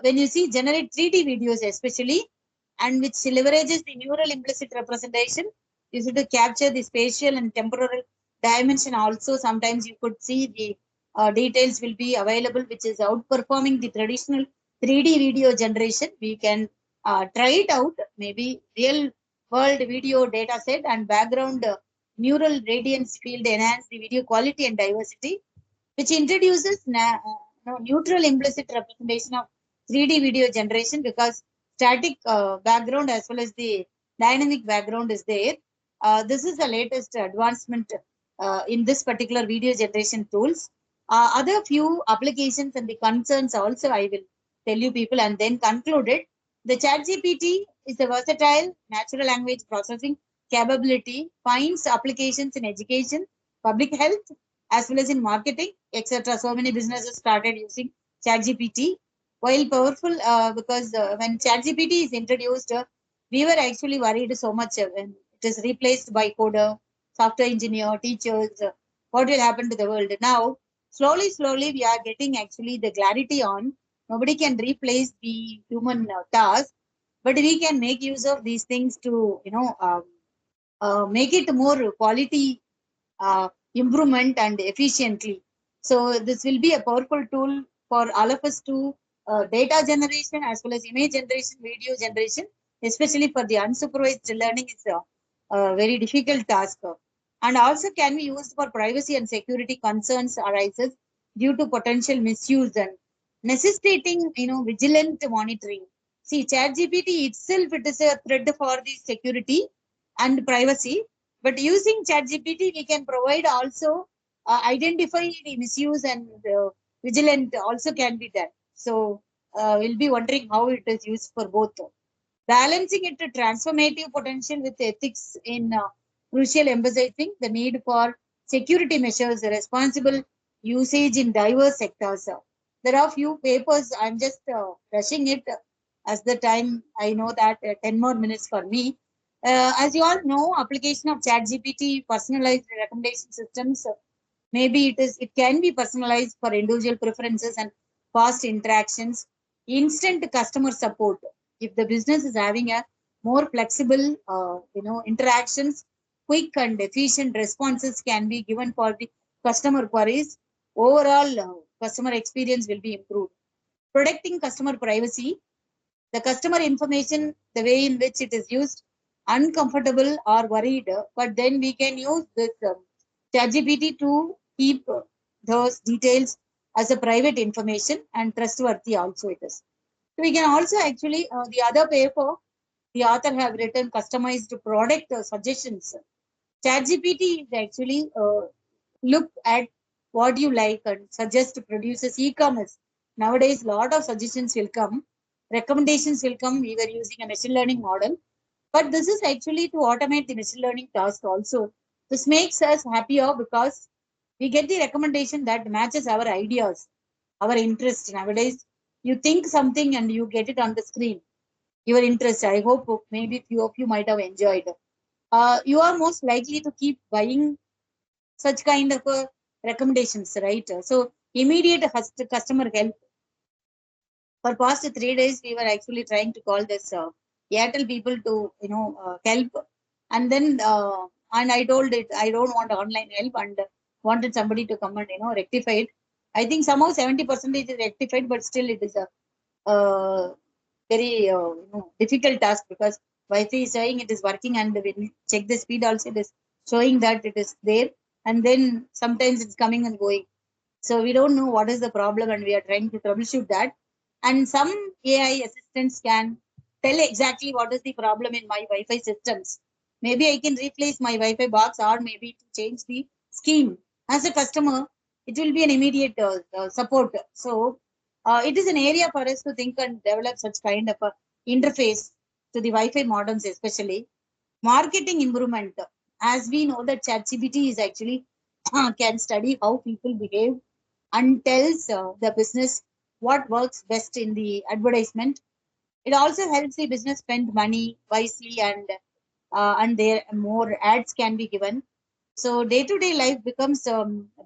when you see generate 3D videos especially, and which leverages the neural implicit representation, used to capture the spatial and temporal dimension also. Sometimes you could see the details will be available, which is outperforming the traditional 3D video generation. We can try it out, maybe real world video data set and background neural radiance field enhance the video quality and diversity, which introduces neutral implicit representation of 3D video generation, because static background as well as the dynamic background is there. This is the latest advancement in this particular video generation tools. Other few applications and the concerns also I will tell you people and then conclude it. The ChatGPT is a versatile natural language processing capability, finds applications in education, public health, as well as in marketing, etc. So many businesses started using ChatGPT. While powerful, because when ChatGPT is introduced, we were actually worried so much when it is replaced by coder, software engineer, teachers. What will happen to the world? Now, slowly, we are getting actually the clarity on nobody can replace the human task, but we can make use of these things to make it more quality improvement and efficiently. So this will be a powerful tool for all of us to data generation as well as image generation, video generation, especially for the unsupervised learning is a very difficult task. And also can be used for privacy and security concerns arises due to potential misuse and necessitating vigilant monitoring. See, ChatGPT itself, it is a threat for the security and privacy. But using ChatGPT, we can provide also identify the misuse and vigilant also can be done. So we'll be wondering how it is used for both. Balancing it to transformative potential with ethics in crucial, emphasizing the need for security measures, responsible usage in diverse sectors. There are few papers. I'm just rushing it as the time. I know that 10 more minutes for me. As you all know, application of ChatGPT, personalized recommendation systems Maybe it can be personalized for individual preferences and fast interactions, instant customer support. If the business is having a more flexible, interactions, quick and efficient responses can be given for the customer queries. Overall, customer experience will be improved. Protecting customer privacy, the customer information, the way in which it is used, uncomfortable or worried, but then we can use this ChatGPT to keep those details as a private information and trustworthy also it is. So we can also actually, the other paper, the author have written customized product suggestions. ChatGPT is actually look at what you like and suggest produces e-commerce. Nowadays, lot of suggestions will come, recommendations will come. We were using a machine learning model, but this is actually to automate the machine learning task also. This makes us happier because we get the recommendation that matches our ideas, our interest. Nowadays, you think something and you get it on the screen. Your interest. I hope maybe few of you might have enjoyed. You are most likely to keep buying such kind of recommendations, right? So immediate customer help. For past 3 days, we were actually trying to call this Airtel people to help, and then and I told it I don't want online help and wanted somebody to come and rectify it. I think somehow 70% is rectified, but still it is a very difficult task because Wi-Fi is saying it is working, and when we check the speed also it is showing that it is there, and then sometimes it's coming and going. So we don't know what is the problem, and we are trying to troubleshoot that. And some AI assistants can tell exactly what is the problem in my Wi-Fi systems. Maybe I can replace my Wi-Fi box, or maybe to change the scheme. As a customer, it will be an immediate support. So it is an area for us to think and develop such kind of a interface to the Wi-Fi modems, especially. Marketing improvement. As we know that ChatGPT is actually can study how people behave and tells the business what works best in the advertisement. It also helps the business spend money wisely, and there more ads can be given. So day-to-day life becomes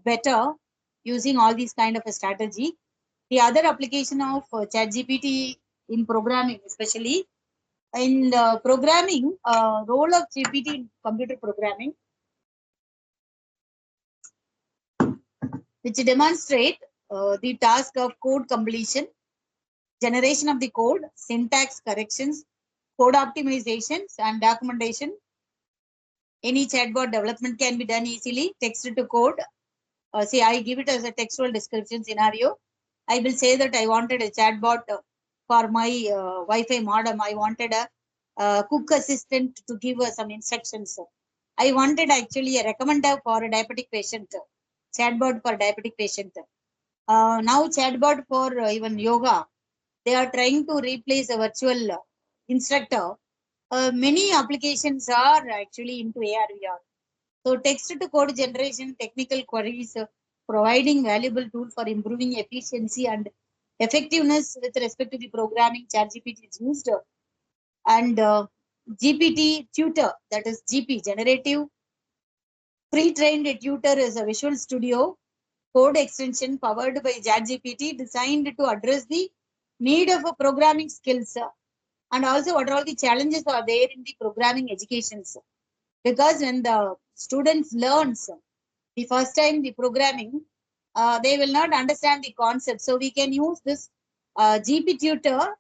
better using all these kind of a strategy. The other application of ChatGPT in programming, especially in programming, role of GPT in computer programming, which demonstrate the task of code completion, generation of the code, syntax corrections, code optimizations, and documentation. Any chatbot development can be done easily. Text to code. See, I give it as a textual description scenario. I will say that I wanted a chatbot for my Wi-Fi modem. I wanted a cook assistant to give some instructions. I wanted actually a recommender for a diabetic patient, chatbot for diabetic patient. Now chatbot for even yoga. They are trying to replace a virtual instructor. Many applications are actually into AR/VR. So text to code generation, technical queries, providing valuable tool for improving efficiency and effectiveness with respect to the programming. ChatGPT is used, and GPT tutor, that is GP, generative pre-trained tutor, is a Visual Studio code extension powered by ChatGPT, designed to address the need of programming skills, and also what all the challenges are there in the programming educations. Because when the students learns the first time the programming, they will not understand the concept. So we can use this GP tutor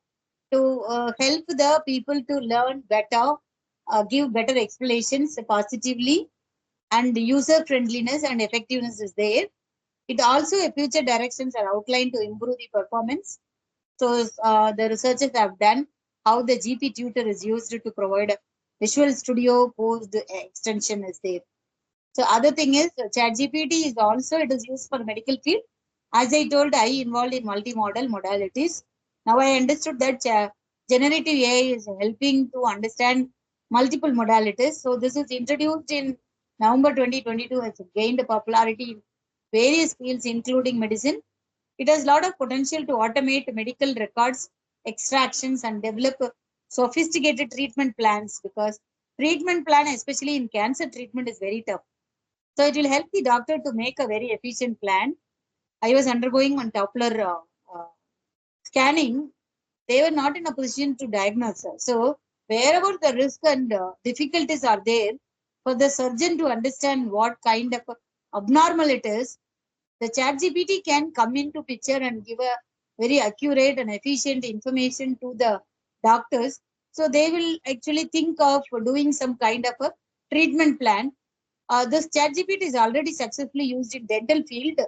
to help the people to learn better, give better explanations positively, and user friendliness and effectiveness is there. It also future directions are outlined to improve the performance. So the researchers have done how the GP tutor is used to provide a Visual Studio post extension is there. So other thing is ChatGPT is also, it is used for medical field. As I told, I involved in multimodal modalities. Now I understood that generative AI is helping to understand multiple modalities. So this is introduced in November 2022, has gained popularity in various fields, including medicine. It has a lot of potential to automate medical records, extractions, and develop sophisticated treatment plans, because treatment plan, especially in cancer treatment, is very tough. So it will help the doctor to make a very efficient plan. I was undergoing one Doppler scanning. They were not in a position to diagnose. So wherever the risk and difficulties are there, for the surgeon to understand what kind of abnormal it is, the ChatGPT can come into picture and give a very accurate and efficient information to the doctors. So they will actually think of doing some kind of a treatment plan. This ChatGPT is already successfully used in dental field,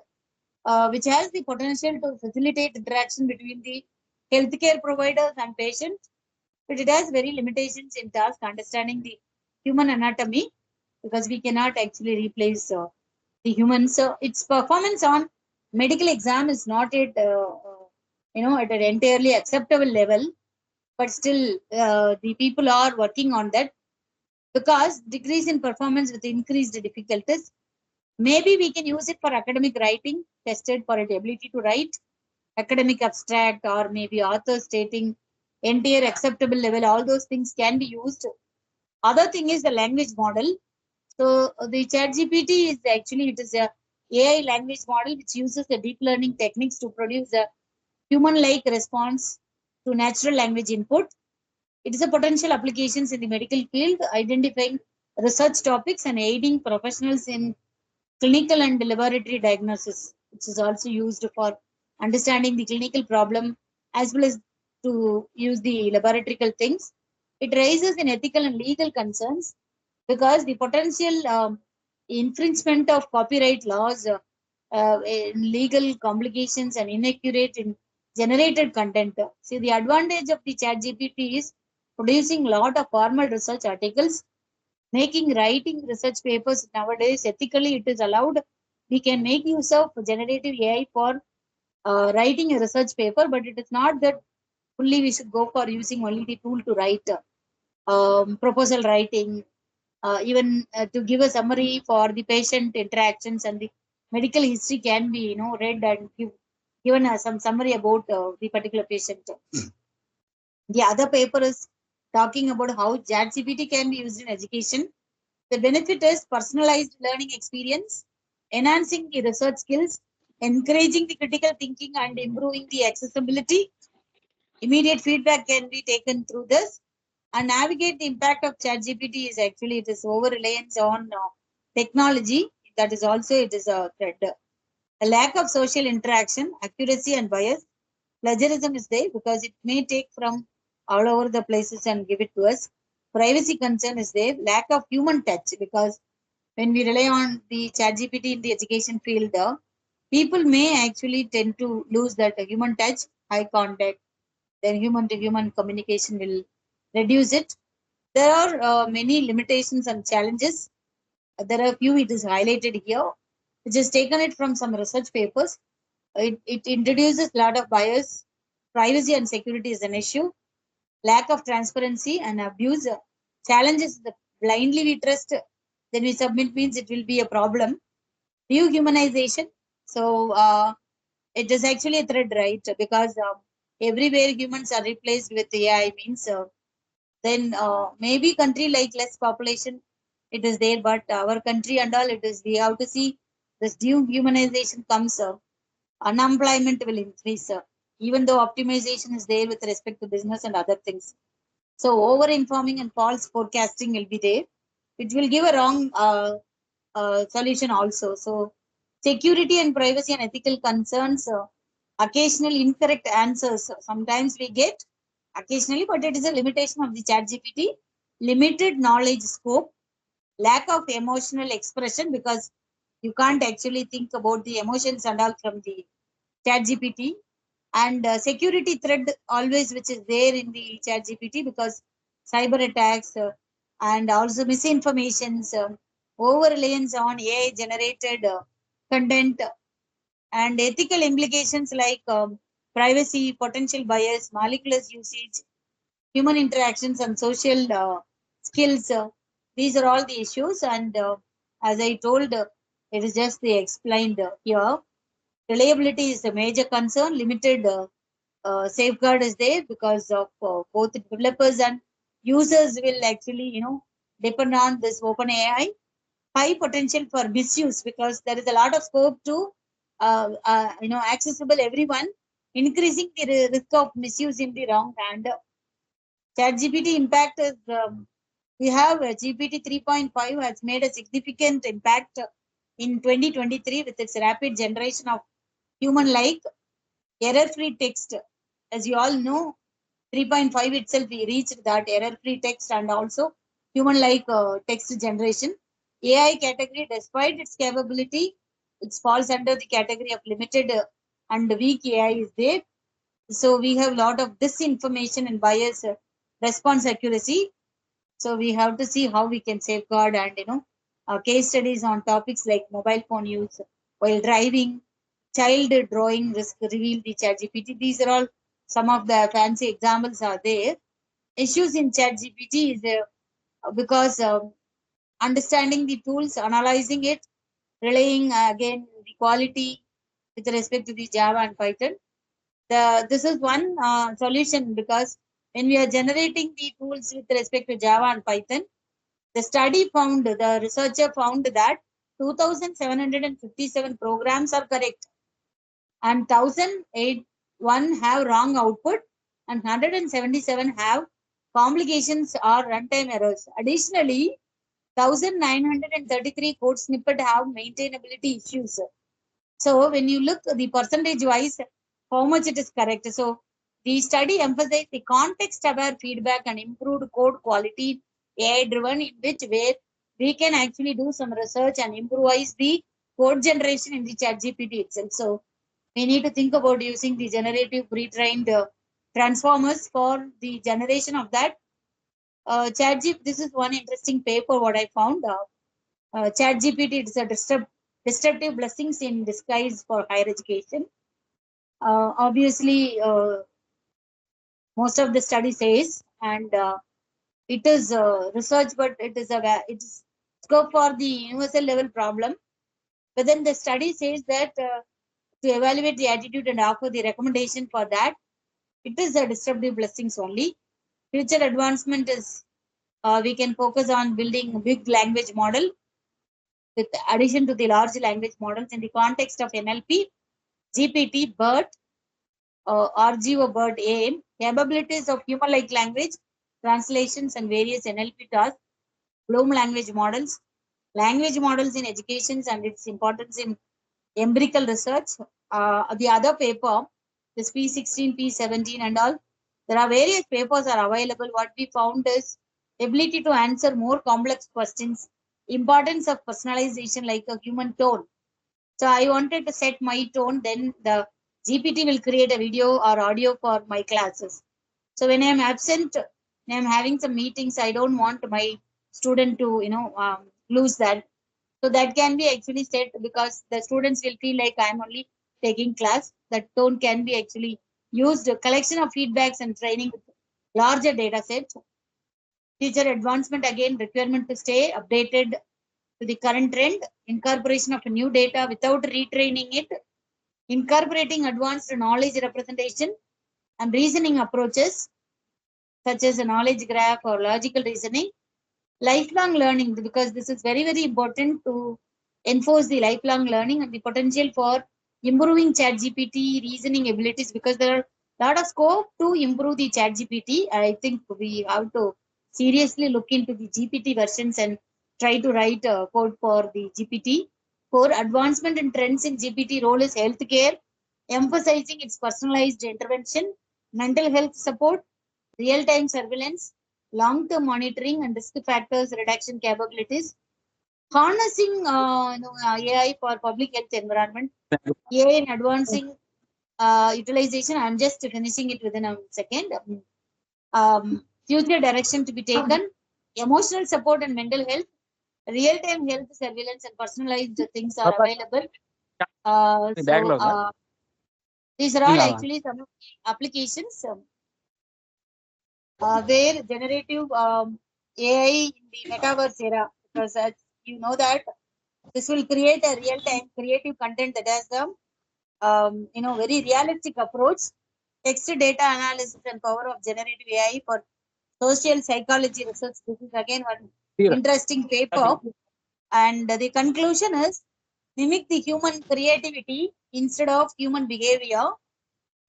which has the potential to facilitate interaction between the healthcare providers and patients, but it has very limitations in task understanding the human anatomy, because we cannot actually replace the humans. So its performance on medical exam is not at at an entirely acceptable level, but still the people are working on that, because decrease in performance with increased difficulties. Maybe we can use it for academic writing, tested for its ability to write academic abstract, or maybe author stating entire acceptable level. All those things can be used. Other thing is the language model. So the ChatGPT is actually, it is a AI language model which uses the deep learning techniques to produce a human-like response to natural language input. It is a potential applications in the medical field, identifying research topics and aiding professionals in clinical and laboratory diagnosis, which is also used for understanding the clinical problem as well as to use the laboratory things. It raises in ethical and legal concerns, because the potential infringement of copyright laws, in legal complications and inaccurate in generated content. See, the advantage of the ChatGPT is producing a lot of formal research articles, making writing research papers nowadays ethically. It is allowed. We can make use of generative AI for writing a research paper, but it is not that fully we should go for using only the tool to write proposal writing, even to give a summary for the patient interactions and the medical history can be read and given some summary about the particular patient. The other paper is talking about how ChatGPT can be used in education. The benefit is personalized learning experience, enhancing the research skills, encouraging the critical thinking, and improving the accessibility. Immediate feedback can be taken through this. And navigate the impact of ChatGPT is actually, it is over reliance on technology. That is also, it is a threat. A lack of social interaction, accuracy and bias. Plagiarism is there because it may take from all over the places and give it to us. Privacy concern is there. Lack of human touch, because when we rely on the ChatGPT in the education field, people may actually tend to lose that human touch, eye contact, then human to human communication will reduce it. There are many limitations and challenges. There are a few it is highlighted here, which has taken it from some research papers. It introduces a lot of bias. Privacy and security is an issue. Lack of transparency and abuse. Challenges that blindly we trust, then we submit means it will be a problem. Dehumanization. So it is actually a threat, right? Because everywhere humans are replaced with AI means then maybe country like less population it is there, but our country and all, it is, we have to see this dehumanization comes, unemployment will increase, even though optimization is there with respect to business and other things. So over informing and false forecasting will be there. It will give a wrong solution also. So security and privacy and ethical concerns, occasional incorrect answers sometimes we get occasionally, but it is a limitation of the ChatGPT. Limited knowledge scope, lack of emotional expression, because you can't actually think about the emotions and all from the ChatGPT. And security threat always which is there in the ChatGPT, because cyber attacks and also misinformations, over reliance on AI generated content, and ethical implications like privacy, potential bias, malicious usage, human interactions, and social skills. These are all the issues. And as I told, it is just the explained here. Reliability is a major concern. Limited safeguard is there, because of both developers and users will actually, depend on this open AI. high potential for misuse because there is a lot of scope to accessible everyone, increasing the risk of misuse in the wrong hand. ChatGPT impact is we have GPT 3.5 has made a significant impact in 2023 with its rapid generation of human-like error-free text. As you all know, 3.5 itself we reached that error-free text and also human-like text generation. AI category, despite its capability, it falls under the category of limited and weak AI is there. So we have a lot of disinformation and bias response accuracy. So we have to see how we can safeguard and case studies on topics like mobile phone use while driving, child drawing risk reveal the ChatGPT. These are all some of the fancy examples are there. Issues in ChatGPT is because understanding the tools, analyzing it, relying again the quality with respect to the Java and Python. This is one solution because when we are generating the tools with respect to Java and Python, the researcher found that 2,757 programs are correct and 1,081 have wrong output and 177 have complications or runtime errors. Additionally, 1,933 code snippet have maintainability issues. So when you look the percentage wise, how much it is correct. So the study emphasized the context aware feedback and improved code quality AI driven, in which way we can actually do some research and improvise the code generation in the ChatGPT itself. So we need to think about using the generative pre-trained transformers for the generation of that. ChatGPT, this is one interesting paper what I found. ChatGPT is a disruptive blessings in disguise for higher education. Obviously, most of the study says, and it is research, but it is scope for the universal level problem. But then the study says that to evaluate the attitude and offer the recommendation for that, it is a disruptive blessings only. Future advancement is we can focus on building a big language model with addition to the large language models in the context of NLP, GPT, BERT, RGO, BERT, AM, capabilities of human-like language, translations and various NLP tasks, Bloom language models in education and its importance in empirical research. The other paper, this P16, P17 and all, there are various papers are available. What we found is ability to answer more complex questions, importance of personalization like a human tone. So I wanted to set my tone, then the GPT will create a video or audio for my classes. So when I am absent, when I am having some meetings, I don't want my student to, lose that. So that can be actually set because the students will feel like I'm only taking class. That tone can be actually used, a collection of feedbacks and training with larger data sets. Future advancement, again, requirement to stay updated to the current trend, incorporation of new data without retraining it, incorporating advanced knowledge representation and reasoning approaches, such as a knowledge graph or logical reasoning, lifelong learning, because this is very, very important to enforce the lifelong learning and the potential for improving ChatGPT reasoning abilities, because there are a lot of scope to improve the ChatGPT. I think we have to seriously look into the GPT versions and try to write a code for the GPT. For advancement and trends in GPT role is healthcare, emphasizing its personalized intervention, mental health support, real-time surveillance, long-term monitoring and risk factors reduction capabilities, harnessing AI for public health environment, AI in advancing utilization. I'm just finishing it within a second. Future direction to be taken, emotional support and mental health, real-time health surveillance and personalized things are available. These are all actually some of the applications where generative AI in the metaverse era, because as you know that this will create a real-time creative content that has a very realistic approach, text data analysis and power of generative AI for social psychology research. This is again one interesting paper. And the conclusion is mimic the human creativity instead of human behavior.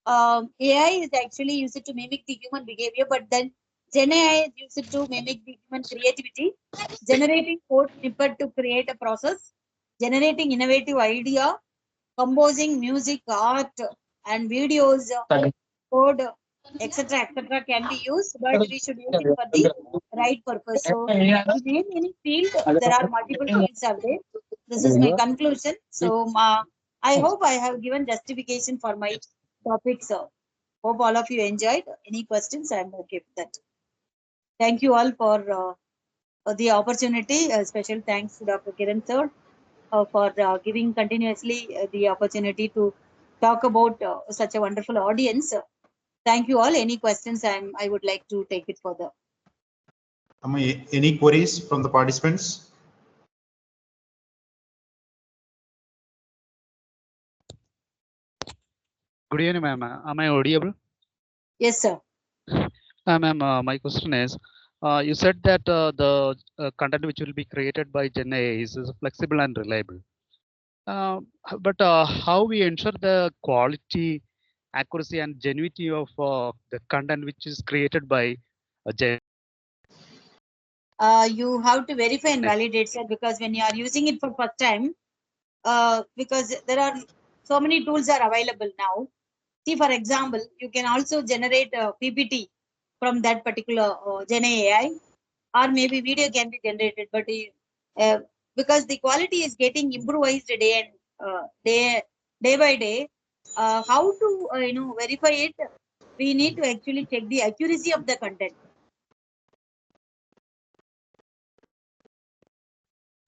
AI is actually used to mimic the human behavior, but then Gen AI is used to mimic the human creativity, generating code snippet to create a process, generating innovative idea, composing music, art, and videos, code, etc., can be used, but we should use it for the right purpose. So, in any field, there are multiple fields out there. This is my conclusion. So, I hope I have given justification for my topic. So, hope all of you enjoyed. Any questions? I'm okay with that. Thank you all for the opportunity. Special thanks to Dr. Kiran sir for giving continuously the opportunity to talk about such a wonderful audience. Thank you all. Any questions? I would like to take it further. Any queries from the participants? Good evening, ma'am. Am I audible? Yes, sir. Ma'am, my question is, you said that the content which will be created by Gen AI is flexible and reliable. But how we ensure the quality, accuracy, and genuinity of the content which is created by Gen You have to verify and validate, sir, because when you are using it for first time, because there are so many tools are available now. See, for example, you can also generate a PPT from that particular Gen AI, or maybe video can be generated, but because the quality is getting improvised day by day, how to verify it? We need to actually check the accuracy of the content.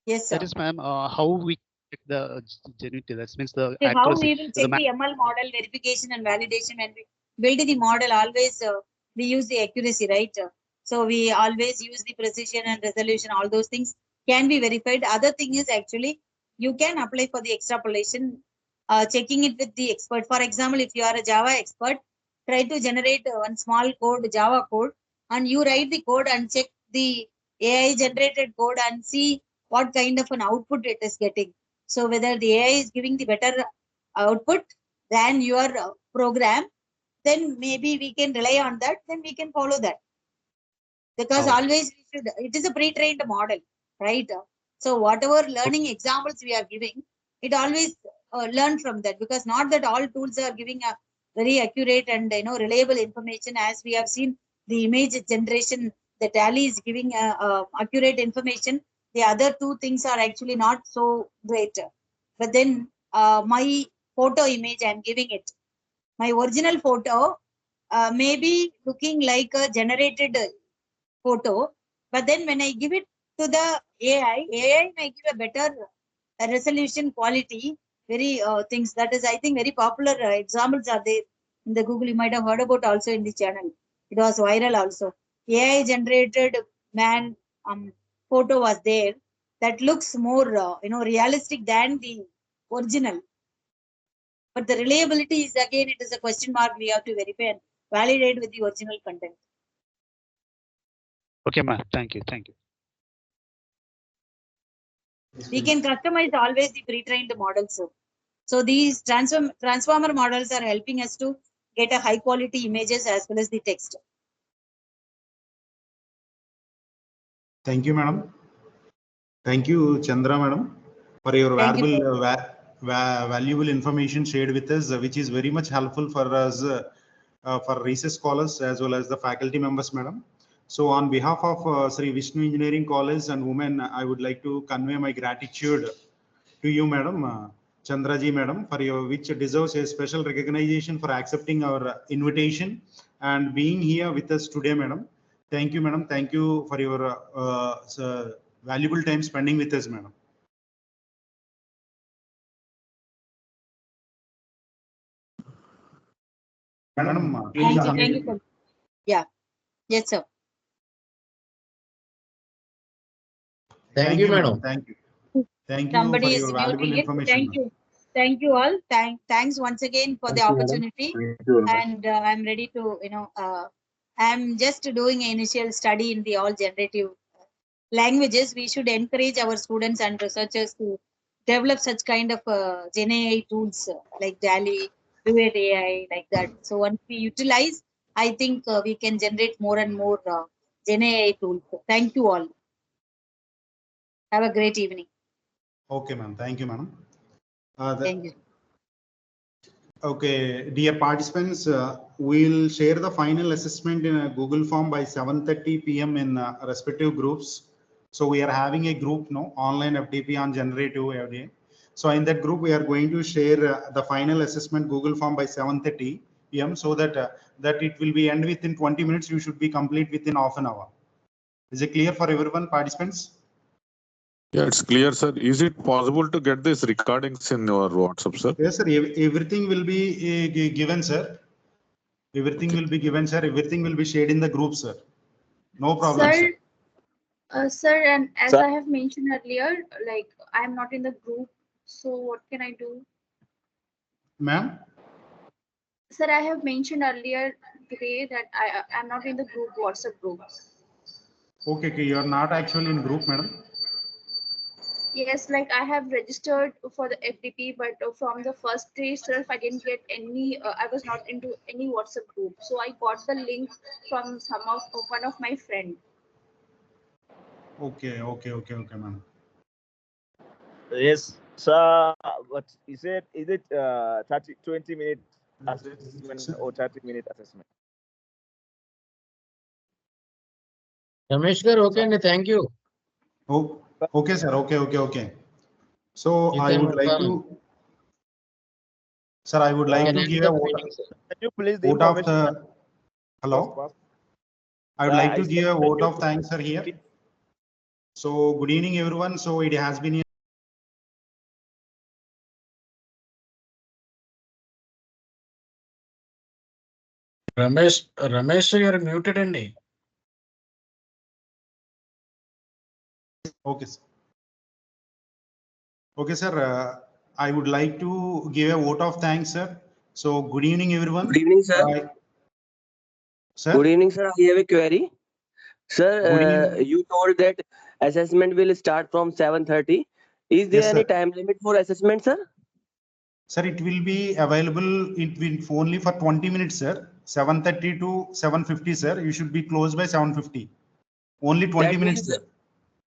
Yes, sir. That is, ma'am, how we check the genuinity. That means the See, how accuracy. we will check the ML model verification and validation when we build the model, always we use the accuracy, right? So we always use the precision and resolution, all those things can be verified. Other thing is actually you can apply for the extrapolation, checking it with the expert. For example, if you are a Java expert, try to generate one small code, Java code, and you write the code and check the AI generated code and see what kind of an output it is getting. So whether the AI is giving the better output than your program, then maybe we can rely on that, then we can follow that. Because always we should, it is a pre-trained model, right? So whatever learning examples we are giving, it always learn from that, because not that all tools are giving a very accurate and reliable information. As we have seen the image generation, the Tally is giving accurate information. The other two things are actually not so great. But then my photo image, I'm giving it. My original photo may be looking like a generated photo, but then when I give it to the AI may give a better resolution quality, very things. That is, I think, very popular examples are there in the Google. You might have heard about also in the channel. It was viral also. AI generated man photo was there that looks more realistic than the original. But the reliability is again, it is a question mark. We have to verify and validate with the original content. Okay, ma'am. Thank you. Thank you. We can customize always the pre-trained models. So these transformer models are helping us to get a high quality images as well as the text. Thank you, madam. Thank you, Chandra, madam, for your valuable information shared with us, which is very much helpful for us, for research scholars as well as the faculty members, madam. So on behalf of Shri Vishnu Engineering College and Women, I would like to convey my gratitude to you, madam, Chandra Ji, madam, for your, which deserves a special recognition for accepting our invitation and being here with us today, madam. Thank you, madam. Thank you for your valuable time spending with us, madam. Madam, please Thank you. Yeah. Yes, sir. Thank you, madam. Thank you. Thank you Somebody for is your valuable muting it. information. Thank you. Thank you all. Thanks once again for the opportunity. And I'm ready to, I'm just doing an initial study in the all generative languages, we should encourage our students and researchers to develop such kind of Gen AI tools like DALI, Duet AI, like that. So once we utilize, I think we can generate more and more Gen AI tools. Thank you all. Have a great evening. Okay, ma'am. Thank you, madam. Thank you. Okay, dear participants, we'll share the final assessment in a Google form by 7:30 p.m. in respective groups. So we are having a group now, online FTP on generative every day. So in that group, we are going to share the final assessment Google form by 7:30 p.m. so that that it will be end within 20 minutes. You should be complete within half an hour. Is it clear for everyone, participants? Yeah, it's clear, sir. Is it possible to get these recordings in your WhatsApp, sir? Yes, sir. Everything will be given, sir. Everything will be given, sir. Everything will be shared in the group, sir. No problem, sir. Sir, and as Sir. I have mentioned earlier, like I'm not in the group, so what can I do? Ma'am? Sir, I have mentioned earlier today that I'm not in the group, WhatsApp group. Okay, okay. You are not actually in group, madam. Yes, like I have registered for the FDP, but from the first day itself, I didn't get any. I was not into any WhatsApp group, so I got the link from one of my friend. Okay, okay, okay, okay, ma'am. Yes, sir. But is it 20 minute assessment or 30-minute assessment? Ramesh sir, okay, and thank you. Oh, okay, sir. Okay, okay, okay. So You I can would like to, sir, I would like to give a vote, Can you please the vote of information? the, hello? I would like to give a vote of thanks, sir, here. So good evening, everyone. So it has been Ramesh, you are muted, Andy. okay, sir. Okay, sir. I would like to give a vote of thanks, sir. So good evening, everyone. Good evening, sir. Sir? Good evening, sir. I have a query. Sir, you told that assessment will start from 7:30. Is there Yes, any sir. time limit for assessment, sir? Sir, it will be available only for 20 minutes, sir. 7:30 to 7:50, sir. You should be closed by 7:50. Only 20 minutes, sir.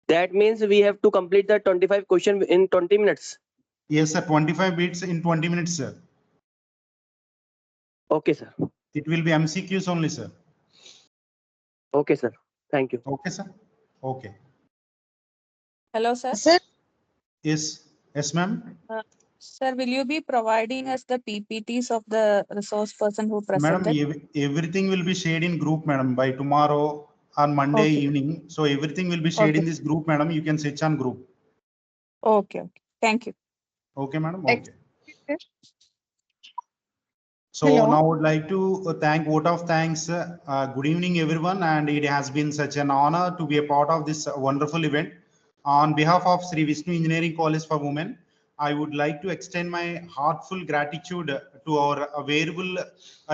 That means we have to complete the 25 question in 20 minutes. Yes, sir. 25 bits in 20 minutes, sir. Okay, sir. It will be MCQs only, sir. Okay, sir. Thank you. Okay, sir. Okay. Hello, sir. Sir, Yes. Yes, ma'am. Sir, will you be providing us the PPTs of the resource person who Madam, presented? everything will be shared in group, madam, by tomorrow on Monday evening. So everything will be shared in this group, madam. You can search on group. Okay. Thank you. Okay, madam. Okay. So hello. now I would like to vote of thanks. Good evening, everyone. And it has been such an honor to be a part of this wonderful event. On behalf of Shri Vishnu Engineering College for Women, I would like to extend my heartful gratitude to our available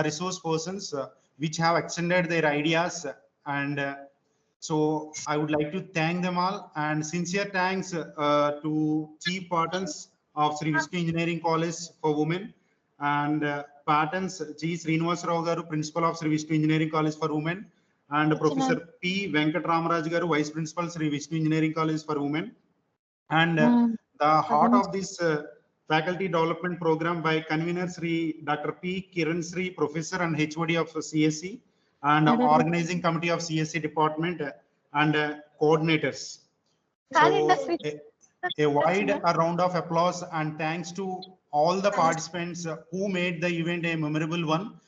resource persons which have extended their ideas. And so I would like to thank them all, and sincere thanks to Chief Partners of Shri Vishnu Engineering College for Women and Patents G. Srinivas Rao Garu, Principal of Shri Vishnu Engineering College for Women, and Professor P. Venkat Ramaraj Garu, Vice Principal Shri Vishnu Engineering College for Women. And the heart of this faculty development program by convener Sri Dr. P. Kiran Sri, Professor and HOD of CSC, and organizing committee of CSC department and coordinators. So a wide round of applause and thanks to all the participants who made the event a memorable one.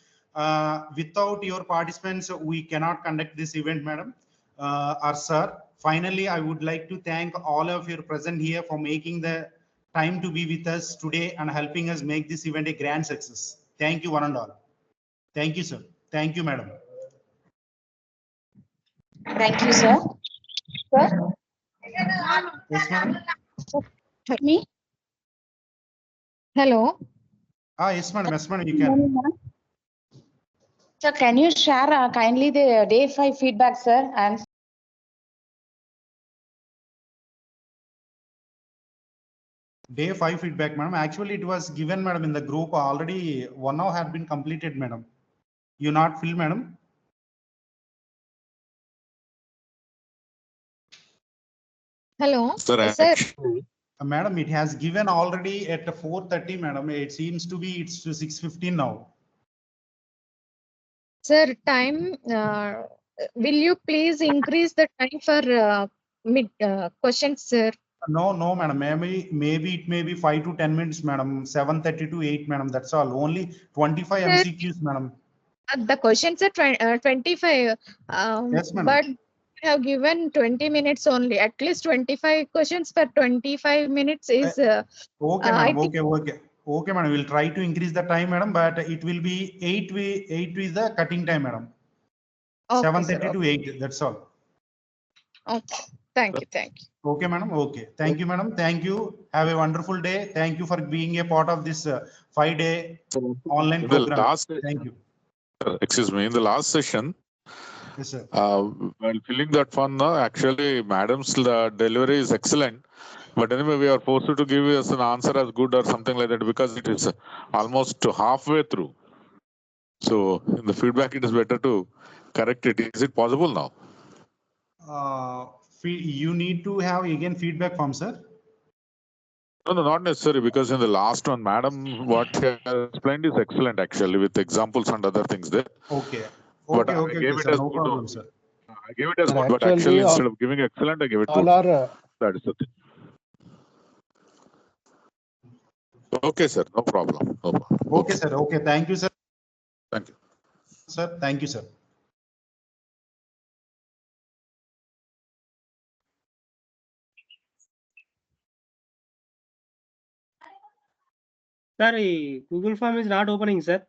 Without your participants, we cannot conduct this event, madam or sir. Finally, I would like to thank all of you present here for making the time to be with us today and helping us make this event a grand success. Thank you, one and all. Thank you, sir. Thank you, madam. Thank you, sir. Sir? Yes, madam. Me? Hello. Yes, madam. Yes, madam. You can. Sir, can you share kindly the day 5 feedback, sir? And Day 5 feedback, madam. Actually, it was given, madam, in the group already. 1 hour had been completed, madam. You not fill, madam? Hello, Sir, sir. actually, Madam, it has given already at 4:30, madam. It seems to be it's to 6:15 now. Sir, time. Will you please increase the time for mid questions, sir? No, madam. Maybe it may be 5 to 10 minutes, madam. 7:30 to 8, madam. That's all. Only 25 Sir, MCQs, madam. the questions are 25, Yes, madam. but you have given 20 minutes only. At least 25 questions per 25 minutes is. Okay, I madam. think. Okay, madam. We'll try to increase the time, madam, but it will be 8 is the cutting time, madam. Okay, sir. 7:30 to Okay. 8. That's all. Okay. Thank you. Thank you. Okay, madam. Okay. Thank you, madam. Thank you. Have a wonderful day. Thank you for being a part of this 5-day online in the program. last Thank you. excuse me, in the last session, Yes, sir. while filling that form, actually, madam's delivery is excellent. But anyway, we are forced to give us an answer as good or something like that because it is almost halfway through. So in the feedback, it is better to correct it. Is it possible now? You need to have again feedback form, sir. No, not necessary because in the last one, madam, what she has explained is excellent actually with examples and other things there. Okay. But Okay, I okay, gave okay, it sir. as No good problem, only. sir. I gave it as Sir, good, but actually, actually instead of giving excellent, I gave it all good. are That is the thing. Okay, sir. No problem. No problem. Okay, sir. Okay. Thank you, sir. Thank you. Sir, thank you, sir. Sir, Google form is not opening, sir.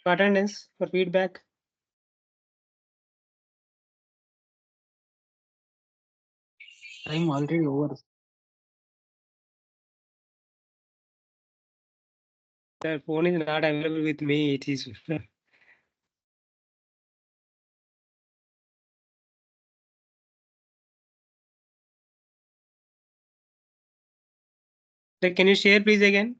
For attendance, for feedback. Time already over. Sir, phone is not available with me. It is. Sir, can you share please again?